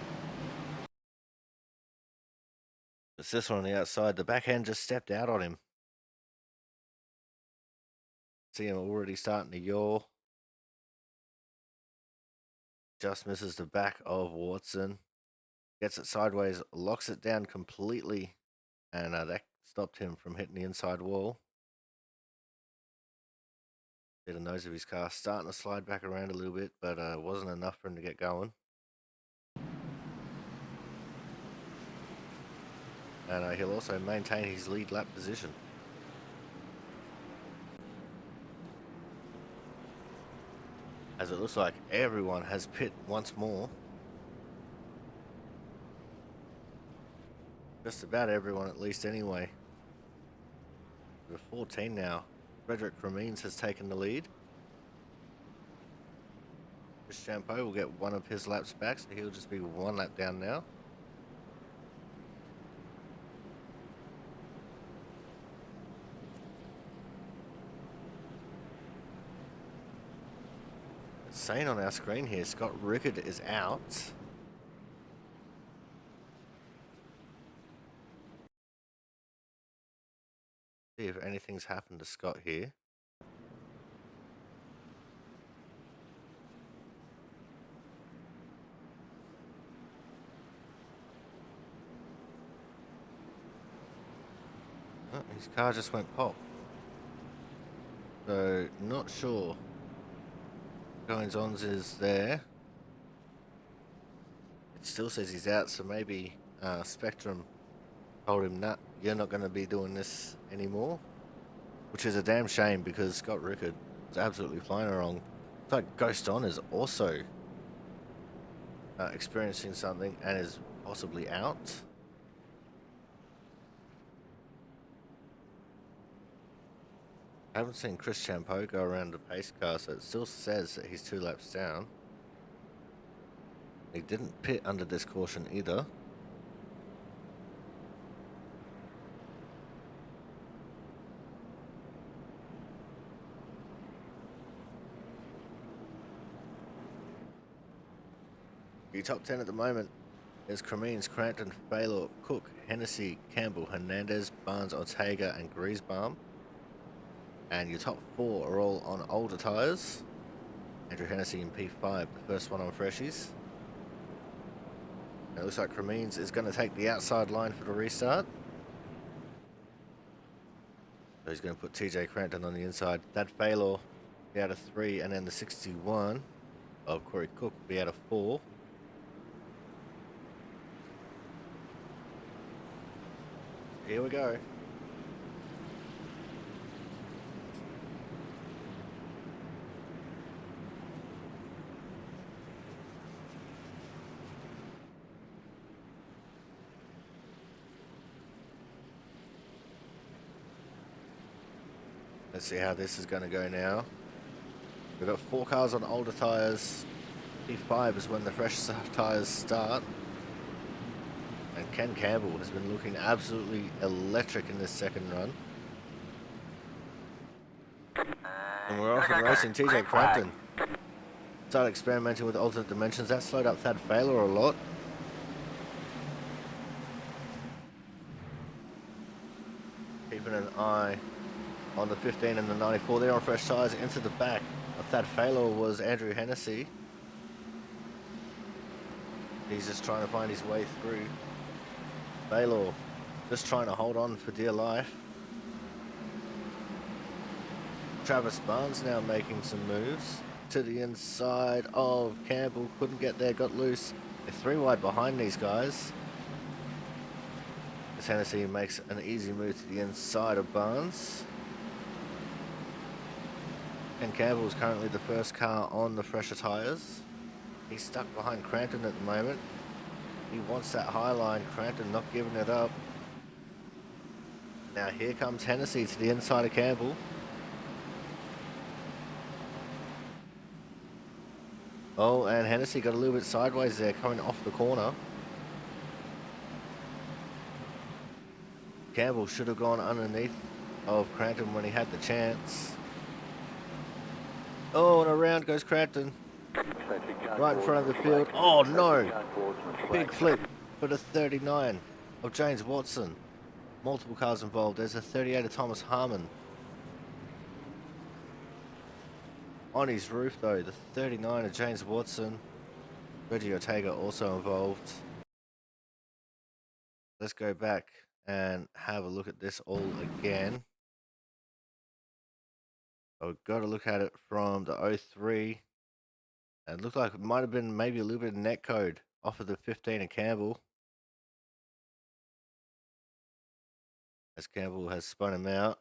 The Sissler on the outside, the backhand just stepped out on him. See him already starting to yaw. Just misses the back of Watson. Gets it sideways, locks it down completely, and that stopped him from hitting the inside wall. See the nose of his car starting to slide back around a little bit, but wasn't enough for him to get going. And he'll also maintain his lead lap position. As it looks like everyone has pit once more. Just about everyone, at least, anyway. We're 14 now. Frederick Cremines has taken the lead. Chris Champeau will get one of his laps back, so he'll just be 1 lap down now. It's saying on our screen here, Scott Rickard is out. See if anything's happened to Scott here. Oh, his car just went pop. So, not sure. Goings on is there. It still says he's out, so maybe Spectrum told him, nah, you're not going to be doing this anymore. Which is a damn shame, because Scott Rickard is absolutely flying along. It's like Ghost On is also experiencing something and is possibly out. I haven't seen Chris Champeau go around the pace car, so it still says that he's 2 laps down. He didn't pit under this caution either. The top 10 at the moment is Cremines, Crampton, Baylor, Cook, Hennessy, Campbell, Hernandez, Barnes, Ortega, and Griesbaum. And your top 4 are all on older tyres. Andrew Hennessy in P5, the first one on freshies. And it looks like Cremines is going to take the outside line for the restart. So he's going to put TJ Crampton on the inside. That Baylor be out of 3, and then the 61 of Corey Cook will be out of 4. Here we go. Let's see how this is going to go now. We've got 4 cars on older tyres. P5 is when the fresh tyres start. And Ken Campbell has been looking absolutely electric in this second run. And we're off and racing. TJ Crampton started experimenting with alternate dimensions. That slowed up Thad Failer a lot. Keeping an eye on the 15 and the 94 there on fresh tyres into the back. That failure was Andrew Hennessy. He's just trying to find his way through. Baylor just trying to hold on for dear life. Travis Barnes now making some moves to the inside of Campbell. Couldn't get there, got loose. They're 3 wide behind these guys. As Hennessy makes an easy move to the inside of Barnes. And Campbell is currently the first car on the fresher tyres. He's stuck behind Crampton at the moment. He wants that high line. Crampton not giving it up. Now here comes Hennessy to the inside of Campbell. Oh, and Hennessy got a little bit sideways there coming off the corner. Campbell should have gone underneath of Crampton when he had the chance. Oh, and around goes Crampton. Right in front of the field. Oh no! Big flip for the 39 of James Watson. Multiple cars involved. There's a 38 of Thomas Harmon. On his roof though, the 39 of James Watson. Reggie Ortega also involved. Let's go back and have a look at this all again. I've got to look at it from the 03. And it looked like it might have been maybe a little bit of net code off of the 15 of Campbell. As Campbell has spun him out.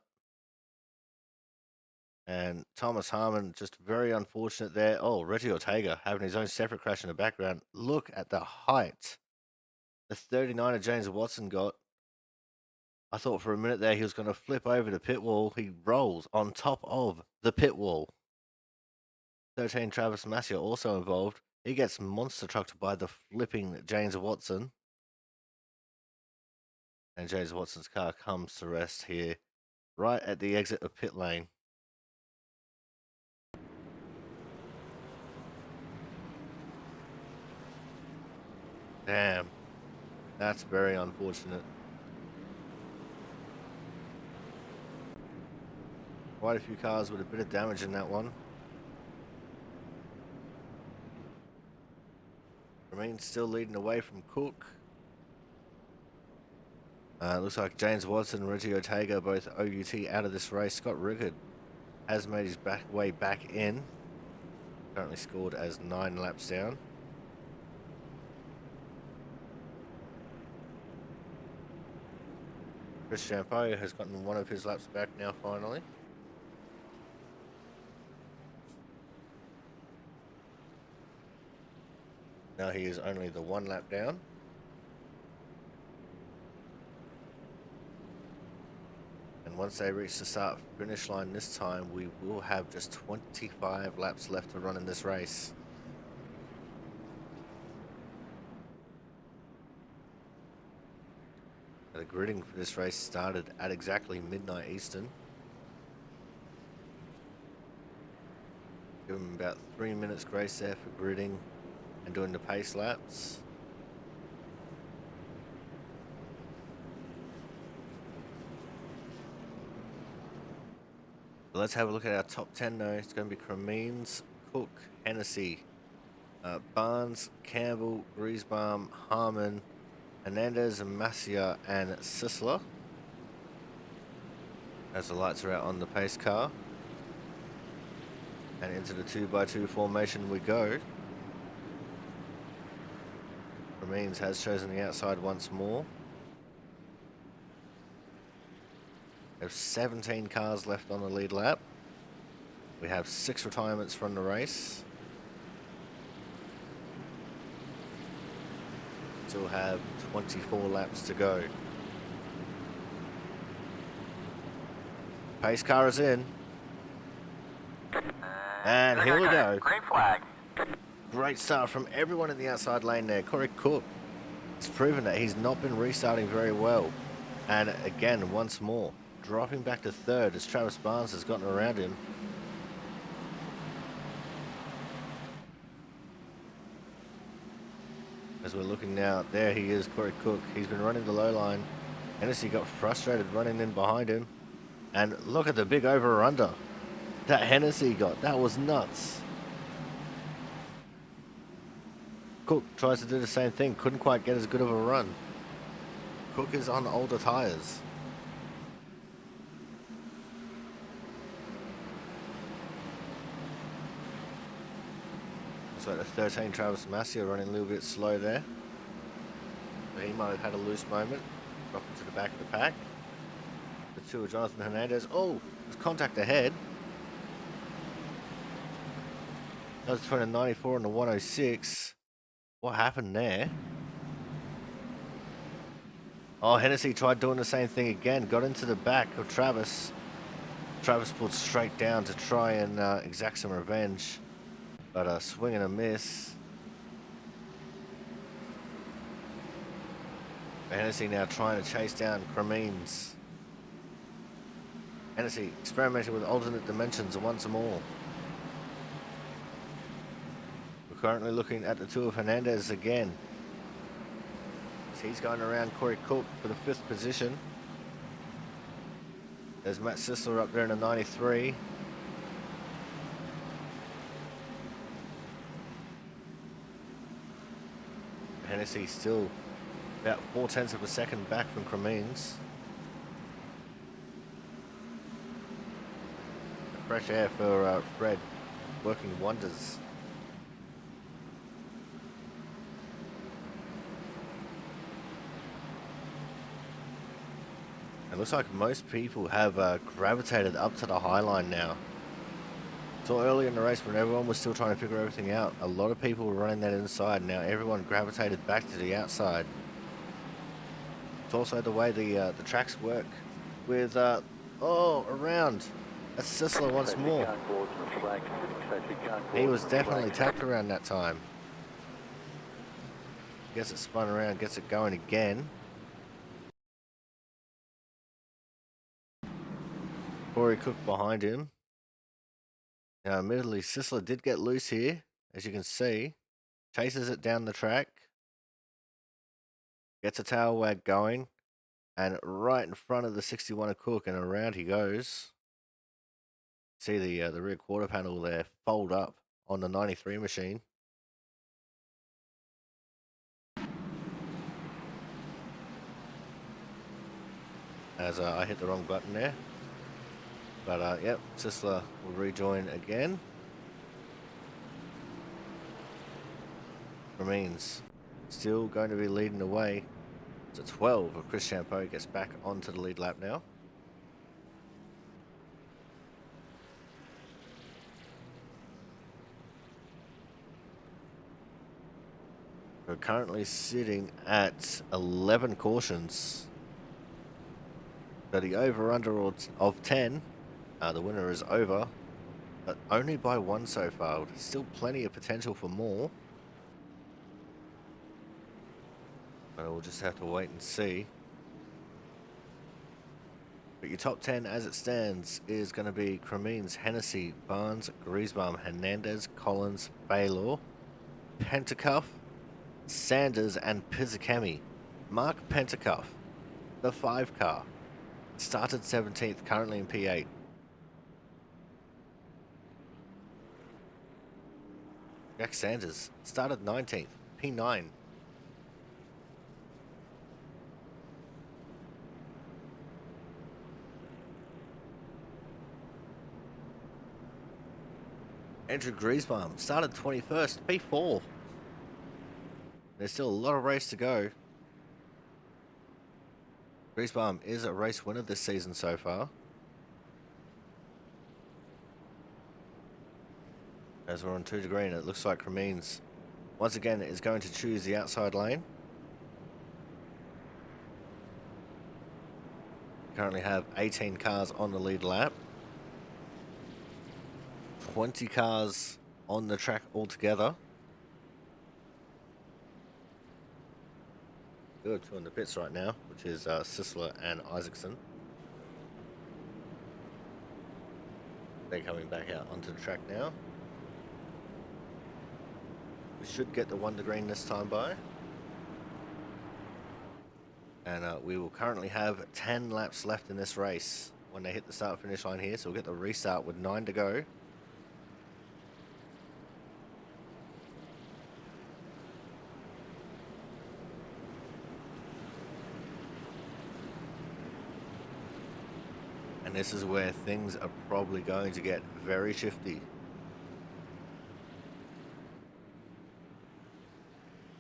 And Thomas Harmon, just very unfortunate there. Oh, Reggie Ortega having his own separate crash in the background. Look at the height the 39 of James Watson got. I thought for a minute there he was going to flip over the pit wall. He rolls on top of the pit wall. 13 Travis Massier also involved. He gets monster trucked by the flipping James Watson. And James Watson's car comes to rest here, right at the exit of pit lane. Damn, that's very unfortunate. Quite a few cars with a bit of damage in that one. Remains still leading away from Cook. Looks like James Watson and Reggie Ortega, both OUT, out of this race. Scott Rickard has made his way back in. Currently scored as 9 laps down. Chris Champeau has gotten one of his laps back now, finally. Now he is only the 1 lap down. And once they reach the start finish line this time, we will have just 25 laps left to run in this race. The gridding for this race started at exactly midnight Eastern. Give them about 3 minutes grace there for gridding and doing the pace laps. But let's have a look at our top 10 now. It's going to be Cremines, Cook, Hennessy, Barnes, Campbell, Griesbaum, Harmon, Hernandez, Massier, and Sisler. As the lights are out on the pace car. And into the 2x2 formation we go. Cremines has chosen the outside once more. We have 17 cars left on the lead lap. We have 6 retirements from the race. Still have 24 laps to go. Pace car is in. And here we go.
Green flag.
Great start from everyone in the outside lane there. Corey Cook has proven that he's not been restarting very well. And again, once more, dropping back to 3rd as Travis Barnes has gotten around him. As we're looking now, there he is, Corey Cook. He's been running the low line. Hennessy got frustrated running in behind him. And look at the big over-under that Hennessy got. That was nuts. Cook tries to do the same thing. Couldn't quite get as good of a run. Cook is on older tyres. So the 13 Travis Massia running a little bit slow there. So he might have had a loose moment. Dropping to the back of the pack. The two of Jonathan Hernandez. Oh, there's contact ahead. That was between a 94 and a 106. What happened there? Oh, Hennessy tried doing the same thing again. Got into the back of Travis. Travis pulled straight down to try and exact some revenge. But a swing and a miss. Hennessy now trying to chase down Cremines. Hennessy experimenting with alternate dimensions once more. We're currently looking at the two of Hernandez again. He's going around Corey Cook for the 5th position. There's Matt Sisler up there in a 93. Hennessy still about 0.4 of a second back from Cremines. Fresh air for Fred, working wonders. It looks like most people have gravitated up to the high line now. So early in the race when everyone was still trying to figure everything out, a lot of people were running that inside. Now everyone gravitated back to the outside. It's also the way the tracks work with, around. That's Sisler once more. He was definitely tapped around that time. Gets it spun around, gets it going again. Corey Cook behind him. Now, admittedly, Sisler did get loose here, as you can see. Chases it down the track. Gets a tail wag going. And right in front of the 61 of Cook, and around he goes. See the rear quarter panel there fold up on the 93 machine. As I hit the wrong button there. But, yep, Sisler will rejoin again. Remains still going to be leading the way. So 12 of Chris Champeau gets back onto the lead lap now. We're currently sitting at 11 cautions. So the over-under of 10, the winner is over, but only by 1 so far. Still plenty of potential for more. But we'll just have to wait and see. But your top 10 as it stands is going to be Cremines, Hennessy, Barnes, Griesbaum, Hernandez, Collins, Baylor, Pentacuff, Sanders, and Pizzicami. Mark Pentacuff, the 5 car, started 17th, currently in P8. Jack Sanders started 19th, P9. Andrew Griesbaum started 21st, P4. There's still a lot of race to go. Griesbaum is a race winner this season so far. As we're on 2 to green, it looks like Cremines once again is going to choose the outside lane. Currently have 18 cars on the lead lap. 20 cars on the track altogether. There are 2 in the pits right now, which is Sisler and Isaacson. They're coming back out onto the track now. We should get the 1 to green this time by. And we will currently have 10 laps left in this race when they hit the start finish line here. So we'll get the restart with 9 to go. And this is where things are probably going to get very shifty.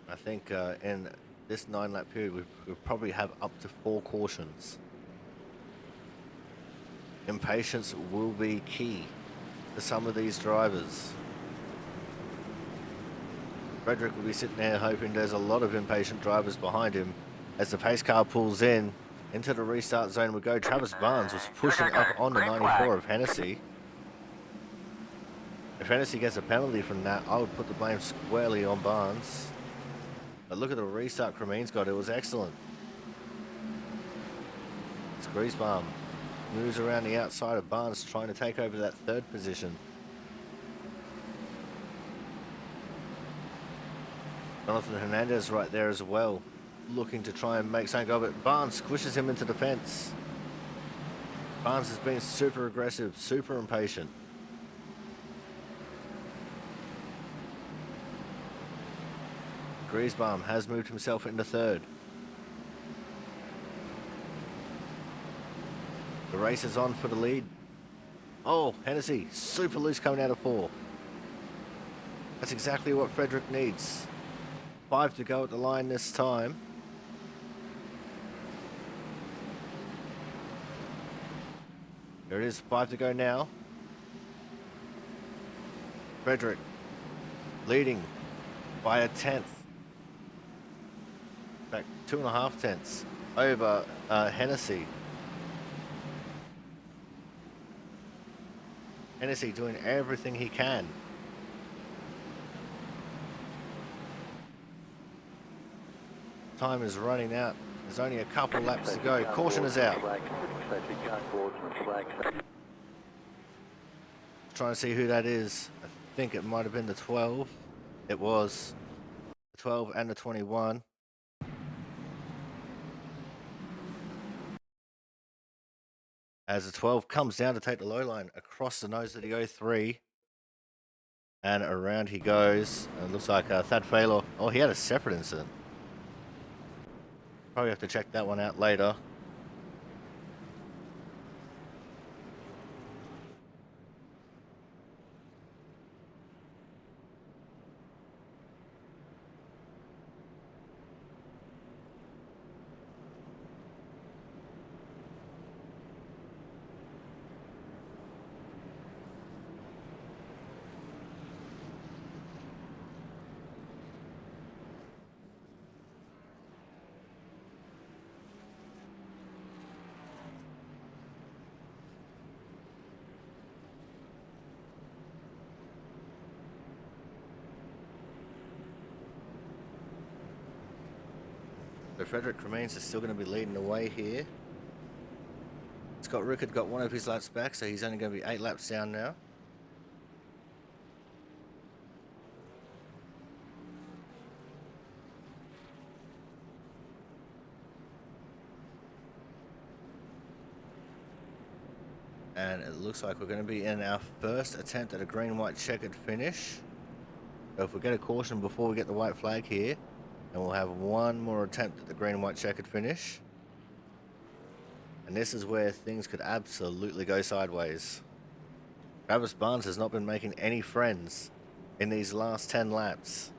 I think in this 9-lap period, we probably have up to 4 cautions. Impatience will be key to some of these drivers. Frederick will be sitting there hoping there's a lot of impatient drivers behind him. As the pace car pulls in, into the restart zone we go. Travis Barnes was pushing up on the 94 of Hennessy. If Hennessy gets a penalty from that, I would put the blame squarely on Barnes. But look at the restart Cremeen's got. It was excellent. It's Griesbaum. Moves around the outside of Barnes, trying to take over that 3rd position. Jonathan Hernandez right there as well, looking to try and make something of it. Barnes squishes him into the fence. Barnes has been super aggressive, super impatient. Griesbaum has moved himself into 3rd. The race is on for the lead. Oh, Hennessy, super loose coming out of 4. That's exactly what Frederick needs. 5 to go at the line this time. There it is, 5 to go now. Frederick leading by a 10th. In fact, 2.5 tenths over Hennessy. Hennessy doing everything he can. Time is running out. There's only a couple laps to go. Caution is out. Trying to see who that is. I think it might have been the 12. It was the 12 and the 21. As the 12 comes down to take the low line across the nose of the 03. And around he goes. And it looks like Thad Faylor. Oh, he had a separate incident. Probably have to check that one out later. So Frederick Cremeen's is still going to be leading the way here. Scott Rickard got one of his laps back, so he's only going to be 8 laps down now. And it looks like we're going to be in our first attempt at a green-white checkered finish. So if we get a caution before we get the white flag here, then we'll have one more attempt at the green-white checkered finish. And this is where things could absolutely go sideways. Travis Barnes has not been making any friends in these last 10 laps.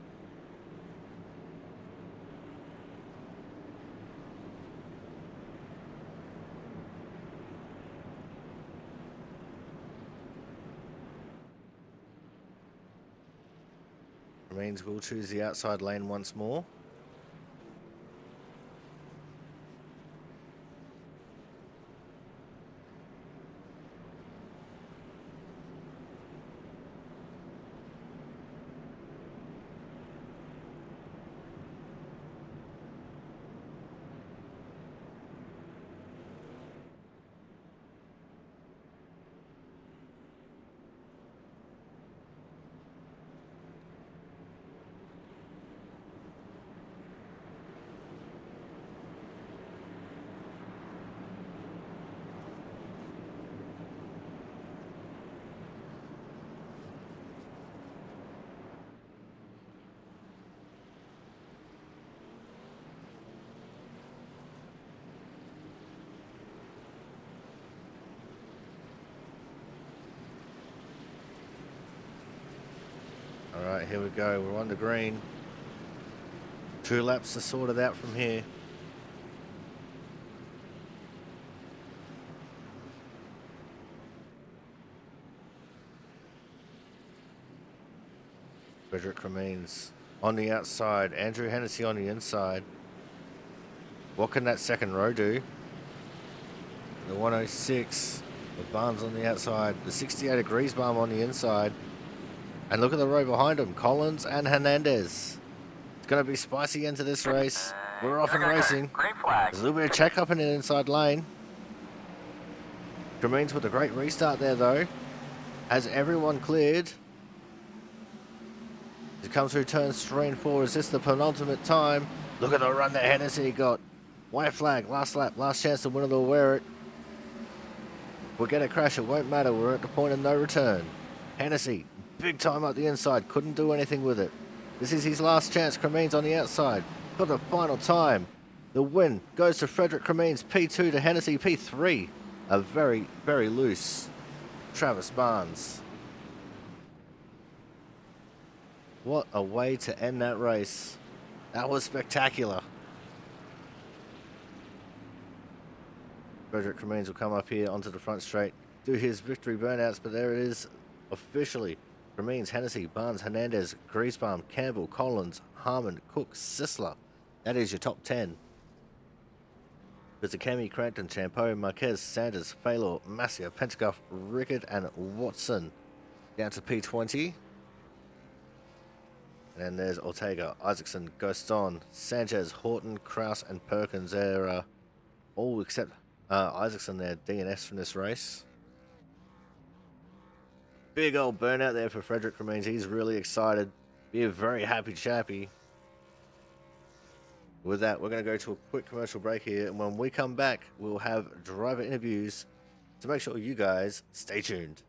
Means we'll choose the outside lane once more. Alright, here we go. We're on the green. 2 laps to sort it out from here. Frederick remains on the outside. Andrew Hennessy on the inside. What can that second row do? The 106. The Barnes on the outside. The 68 agrees Barm on the inside. And look at the row behind him. Collins and Hernandez. It's going to be spicy into this race. We're off and racing.
Green flag.
There's a little bit of check up in the inside lane. Tremaines with a great restart there though. Has everyone cleared? He comes through turns 3 and 4. Is this the penultimate time? Look at the run that Hennessy got. White flag, last lap, last chance the winner will wear it. If we get a crash, it won't matter. We're at the point of no return. Hennessy, big time up the inside, couldn't do anything with it. This is his last chance. Cremines on the outside for the final time. The win goes to Frederick Cremines, P2 to Hennessy, P3. A very, very loose Travis Barnes. What a way to end that race. That was spectacular. Frederick Cremines will come up here onto the front straight, do his victory burnouts, but there it is officially. Cremines, Hennessy, Barnes, Hernandez, Griesbaum, Campbell, Collins, Harmon, Cook, Sisler. That is your top 10. Bizzacami, Crampton, Champeau, Marquez, Sanders, Faylor, Massia, Pentagoff, Rickard, and Watson. Down to P20. And then there's Ortega, Isaacson, Gaston, Sanchez, Horton, Kraus, and Perkins. They're all except Isaacson there, DNS from this race. Big old burnout there for Frederick Cremines. He's really excited. Be a very happy chappy. With that, we're going to go to a quick commercial break here. And when we come back, we'll have driver interviews. So make sure you guys stay tuned.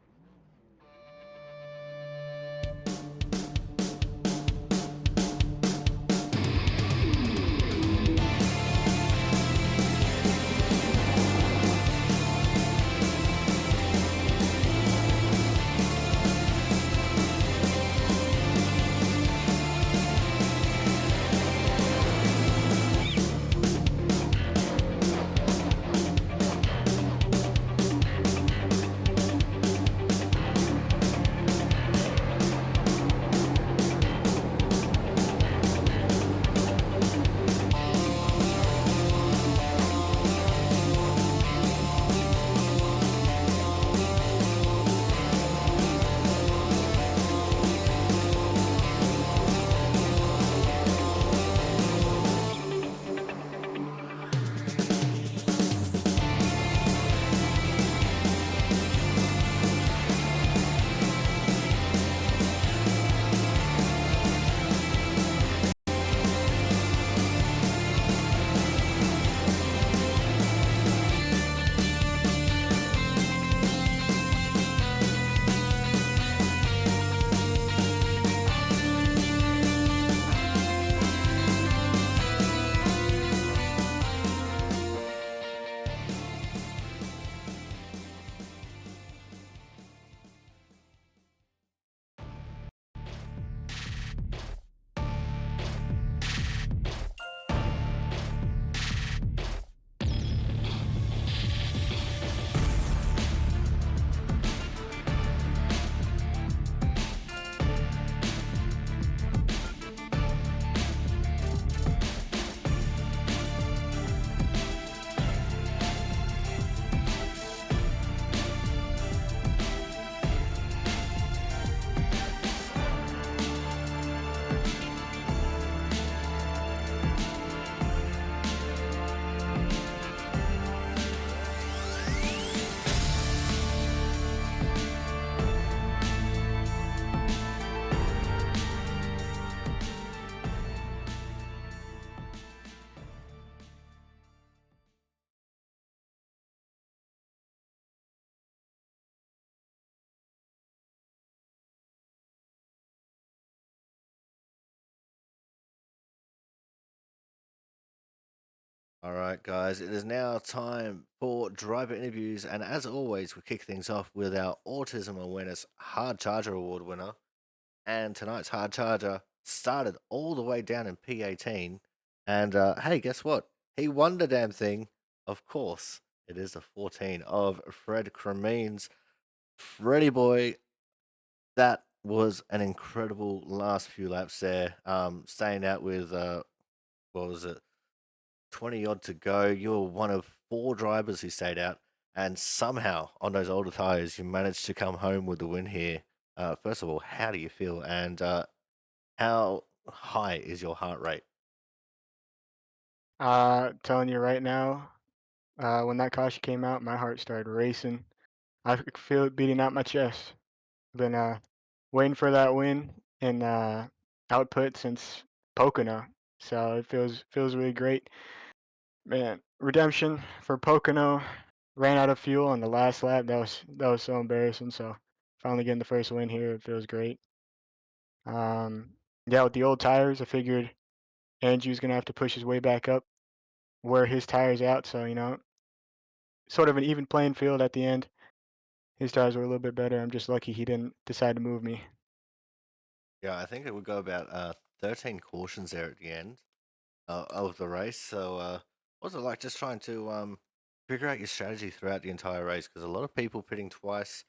All right, guys, it is now time for driver interviews. And as always, we kick things off with our Autism Awareness Hard Charger Award winner, and tonight's hard charger started all the way down in P18. And hey, guess what? He won the damn thing. Of course, it is the 14 of Fred Cremines. Freddie boy, that was an incredible last few laps there. Staying out with what was it, 20 odd to go. You were one of four drivers who stayed out, and somehow on those older tires, you managed to come home with the win here. First of all, how do you feel, and how high is your heart rate?
Telling you right now, when that caution came out, my heart started racing. I could feel it beating out my chest. Been waiting for that win and output since Pocono, so it feels really great. Man, redemption for Pocono. Ran out of fuel on the last lap. That was so embarrassing. So finally getting the first win here, it feels great. Um, yeah, with the old tires, I figured Andrew's gonna have to push his way back up, wear his tires out. So sort of an even playing field at the end. His tires were a little bit better. I'm just lucky he didn't decide to move me.
Yeah, I think it would go about 13 cautions there at the end of the race. So, what was it like just trying to figure out your strategy throughout the entire race? Because a lot of people pitting twice,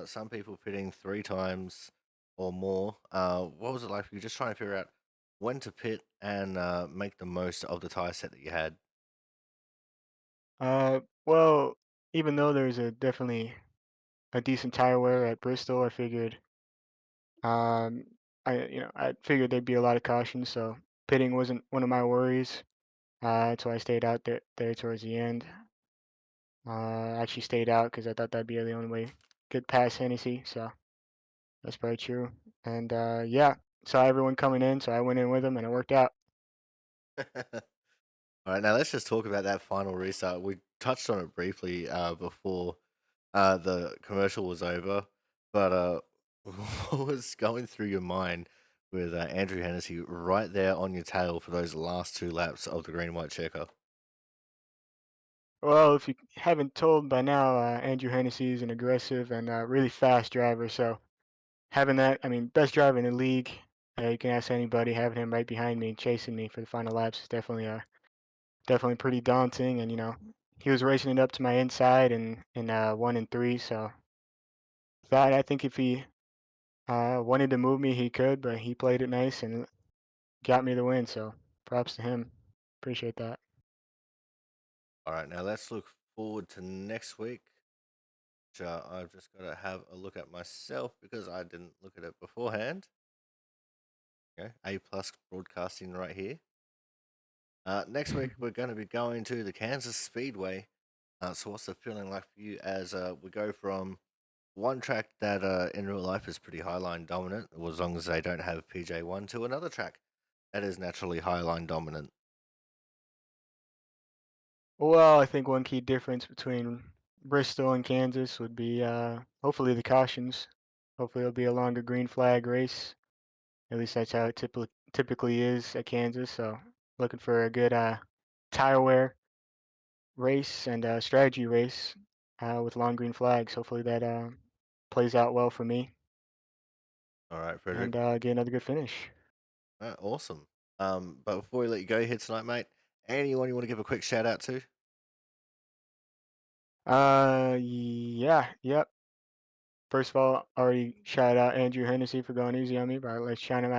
some people pitting three times or more. What was it like for you just trying to figure out when to pit and make the most of the tire set that you had?
Well, even though there's a definitely a decent tire wear at Bristol, I figured um I figured there'd be a lot of caution, so pitting wasn't one of my worries. That's why I stayed out there towards the end. I actually stayed out because I thought that'd be the only way get past Hennessy. So that's probably true. And yeah, saw everyone coming in, so I went in with them, and it worked out.
All right, now let's just talk about that final restart. We touched on it briefly before the commercial was over, but what was going through your mind with Andrew Hennessy right there on your tail for those last two laps of the green white checker?
Well, if you haven't told by now, Andrew Hennessy is an aggressive and really fast driver. So having that, I mean, best driver in the league. You can ask anybody. Having him right behind me, chasing me for the final laps is definitely pretty daunting. And he was racing it up to my inside in 1 and 3. So that I think if he wanted to move me, he could, but he played it nice and got me the win. So props to him. Appreciate that.
All right, now let's look forward to next week. Which, I've just got to have a look at myself because I didn't look at it beforehand. Okay, A plus broadcasting right here. Next week we're going to be going to the Kansas Speedway. So what's the feeling like for you as we go from one track that in real life is pretty highline dominant, or as long as they don't have PJ1, to another track that is naturally highline dominant?
Well, I think one key difference between Bristol and Kansas would be hopefully the cautions. Hopefully it'll be a longer green flag race. At least that's how it typically is at Kansas. So looking for a good tire wear race and strategy race with long green flags. Hopefully that plays out well for me
All right, Frederick.
and get another good finish.
Awesome. But before we let you go here tonight, mate, anyone you want to give a quick shout out to?
Yeah, yep. First of all, already shout out Andrew Hennessy for going easy on me, but let's shout him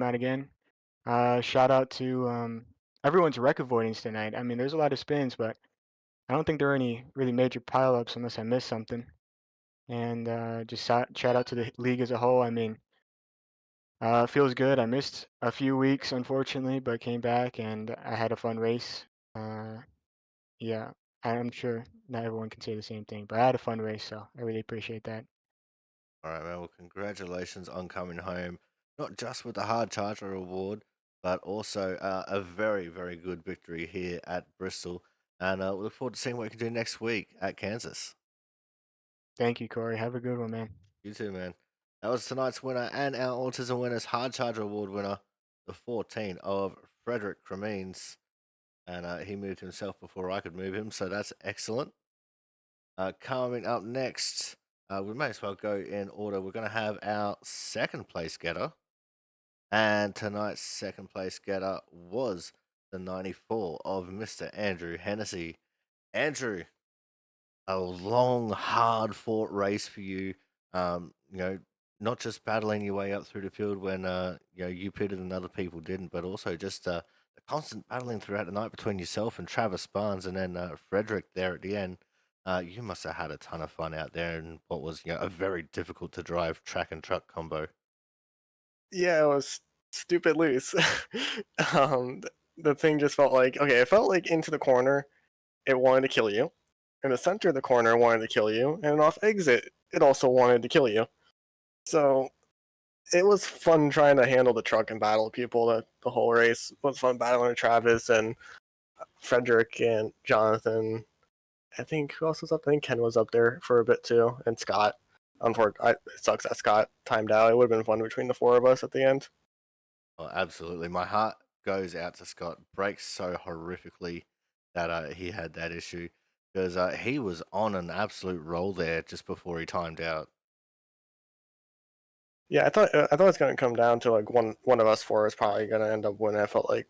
out again. Shout out to everyone's record avoidance tonight. I mean, there's a lot of spins, but I don't think there are any really major pileups unless I missed something. And just shout out to the league as a whole. I mean, feels good. I missed a few weeks, unfortunately, but came back and I had a fun race. Uh, yeah, I'm sure not everyone can say the same thing, but I had a fun race, so I really appreciate that.
All right, man. Well, congratulations on coming home, not just with the Hard Charger Award, but also a very, very good victory here at Bristol. And we look forward to seeing what you can do next week at Kansas.
Thank you, Corey. Have a good one, man.
You too, man. That was tonight's winner and our Autism Winners Hard Charger Award winner, the 14 of Frederick Cremines. And he moved himself before I could move him, so that's excellent. Coming up next, We may as well go in order. We're going to have our second place getter, and tonight's second place getter was the 94 of Mr. Andrew Hennessy. Andrew, a long, hard fought race for you. Not just battling your way up through the field when you pitted and other people didn't, but also just the constant battling throughout the night between yourself and Travis Barnes, and then Frederick there at the end. You must have had a ton of fun out there in what was a very difficult to drive track and truck combo.
Yeah, it was stupid loose. The thing just felt like, okay, it felt like into the corner, it wanted to kill you. In the center of the corner, it wanted to kill you. And off exit, it also wanted to kill you. So it was fun trying to handle the truck and battle people. The whole race was fun battling Travis and Frederick and Jonathan. I think who else was up? I think Ken was up there for a bit too, and Scott. Unfortunately, it sucks that Scott timed out. It would have been fun between the four of us at the end.
Oh, absolutely. My heart goes out to Scott. Breaks so horrifically that he had that issue because he was on an absolute roll there just before he timed out.
Yeah, I thought it was gonna come down to like one of us four was probably gonna end up winning. I felt like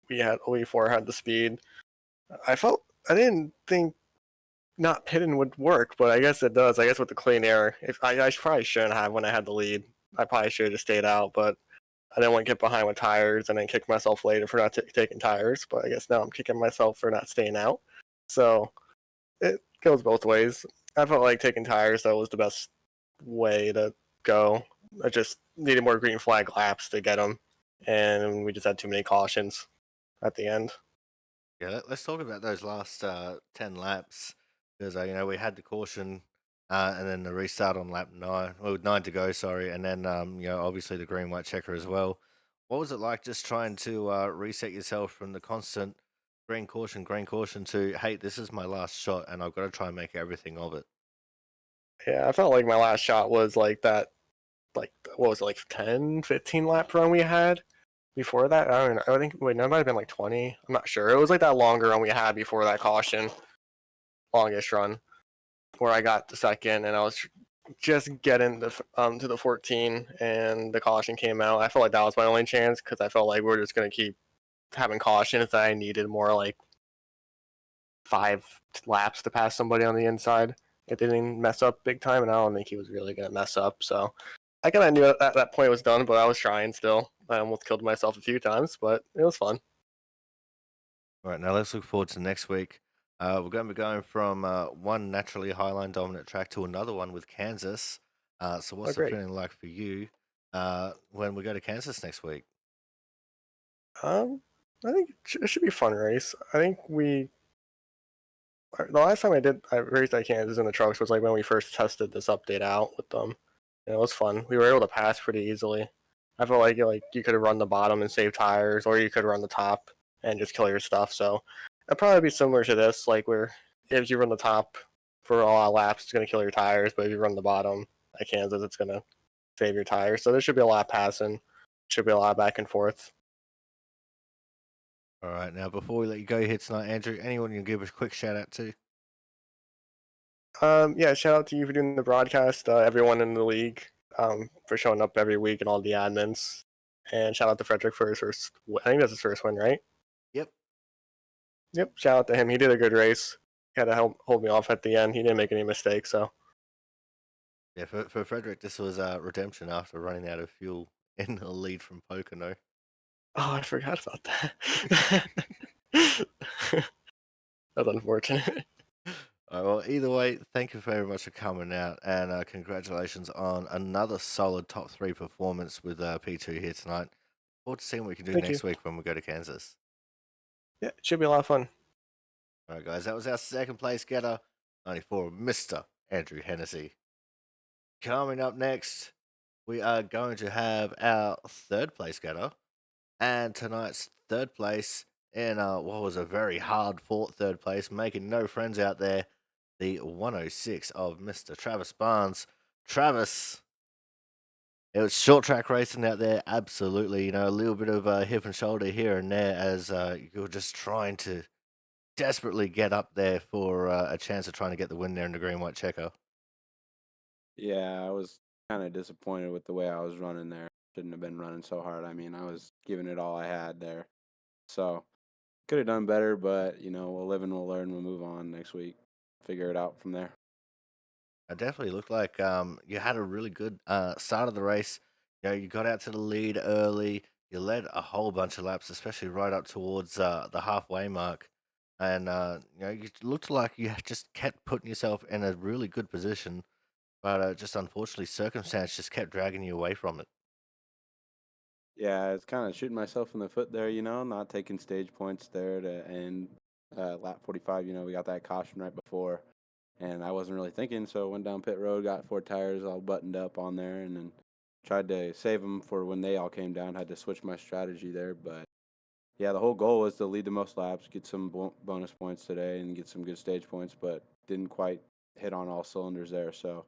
we four had the speed. I didn't think not pitting would work, but I guess it does. I guess with the clean air, if I probably shouldn't have when I had the lead. I probably should have just stayed out, but I didn't want to get behind with tires and then kick myself later for not taking tires. But I guess now I'm kicking myself for not staying out. So it goes both ways. I felt like taking tires though was the best way to go. I just needed more green flag laps to get them, and we just had too many cautions at the end.
Yeah, let's talk about those last 10 laps because we had the caution and then the restart on lap 9, well 9 to go, sorry, and then obviously the green white checker as well. What was it like just trying to reset yourself from the constant green caution to hey, this is my last shot and I've got to try and make everything of it?
Yeah, I felt like my last shot was like that, like what was it, like 10, 15 lap run we had before that. I don't know. I think wait, no, it might have been like 20. I'm not sure. It was like that longer run we had before that caution, longest run where I got the second and I was just getting to the 14 and the caution came out. I felt like that was my only chance because I felt like we were just gonna keep having cautions that I needed more like 5 laps to pass somebody on the inside. It didn't mess up big time, and I don't think he was really gonna mess up. So I kind of knew that point was done, but I was trying still. I almost killed myself a few times, but it was fun.
All right, now let's look forward to next week. We're going to be going from one naturally highline dominant track to another one with Kansas. So,
Oh,
what's the
great.
feeling like for you when we go to Kansas next week?
Um, I think it should be a fun race. I think the last time I raced at Kansas in the trucks was like when we first tested this update out with them. And it was fun. We were able to pass pretty easily. I felt like you could have run the bottom and save tires, or you could run the top and just kill your stuff. So it'd probably be similar to this, like where if you run the top for a lot of laps, it's gonna kill your tires, but if you run the bottom at Kansas, it's gonna save your tires. So there should be a lot of passing, should be a lot of back and forth.
All right, now before we let you go here tonight, Andrew, anyone you can give a quick shout out to?
Yeah, shout out to you for doing the broadcast, everyone in the league, for showing up every week and all the admins. And shout out to Frederick for his first, I think that's his first win, right?
Yep.
Yep, shout out to him. He did a good race. He had to help hold me off at the end. He didn't make any mistakes, so.
Yeah, for Frederick, this was redemption after running out of fuel in the lead from Pocono.
Oh, I forgot about that. That's unfortunate.
All right, well, either way, thank you very much for coming out, and congratulations on another solid top 3 performance with P2 here tonight. Forward to seeing what we can do
Thank you.
next week when we go to Kansas.
Yeah, it should be a lot of fun.
All right, guys, that was our second place getter, 94, Mr. Andrew Hennessy. Coming up next, we are going to have our third place getter, and tonight's third place in what was a very hard fought third place, making no friends out there, the 106 of Mr. Travis Barnes. Travis, it was short track racing out there, absolutely. A little bit of hip and shoulder here and there as you were just trying to desperately get up there for a chance of trying to get the win there in the green white checker.
Yeah, I was kind of disappointed with the way I was running there. Shouldn't have been running so hard. I mean, I was giving it all I had there. So could have done better, but we'll live and we'll learn. We'll move on next week. Figure it out from there.
It definitely looked like you had a really good start of the race. You got out to the lead early. You led a whole bunch of laps, especially right up towards the halfway mark. And you looked like you had just kept putting yourself in a really good position, but just unfortunately, circumstance just kept dragging you away from it.
Yeah, it's kind of shooting myself in the foot there, not taking stage points there to end lap 45. We got that caution right before, and I wasn't really thinking, so went down pit road, got four tires all buttoned up on there, and then tried to save them for when they all came down. Had to switch my strategy there, but yeah, the whole goal was to lead the most laps, get some bonus points today, and get some good stage points, but didn't quite hit on all cylinders there. So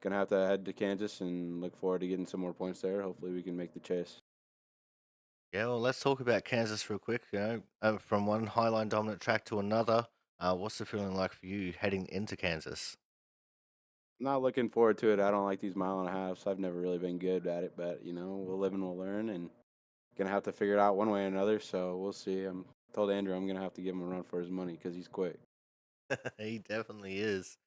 gonna have to head to Kansas and look forward to getting some more points there. Hopefully, we can make the chase.
Yeah, well, let's talk about Kansas real quick. From one highline dominant track to another, what's the feeling like for you heading into Kansas?
I'm not looking forward to it. I don't like these mile and a halves. I've never really been good at it, but we'll live and we'll learn, and gonna have to figure it out one way or another. So we'll see. I'm told Andrew I'm gonna have to give him a run for his money because he's quick.
He definitely is.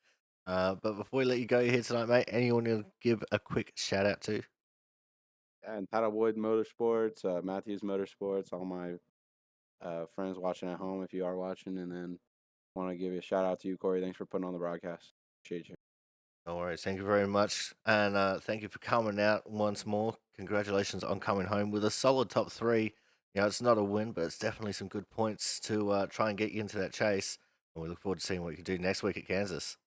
But before we let you go here tonight, mate, anyone to give a quick shout out to?
And Paddlewood Motorsports, Matthews Motorsports, all my friends watching at home if you are watching, and then want to give a shout out to you, Corey. Thanks for putting on the broadcast. Appreciate you.
No worries. Thank you very much. And thank you for coming out once more. Congratulations on coming home with a solid top three. It's not a win, but it's definitely some good points to try and get you into that chase. And we look forward to seeing what you can do next week at Kansas.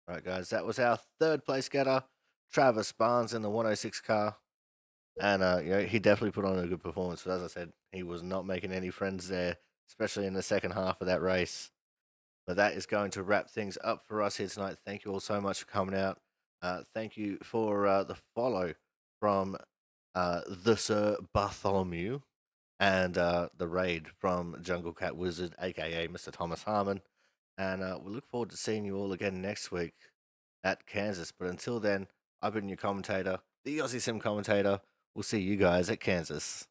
All right, guys, that was our third place getter, Travis Barnes in the 106 car. And he definitely put on a good performance. But as I said, he was not making any friends there, especially in the second half of that race. But that is going to wrap things up for us here tonight. Thank you all so much for coming out. Thank you for the follow from the Sir Bartholomew and the raid from Jungle Cat Wizard, aka Mr. Thomas Harmon. And we look forward to seeing you all again next week at Kansas. But until then, I've been your commentator, the Aussie Sim commentator. We'll see you guys at Kansas.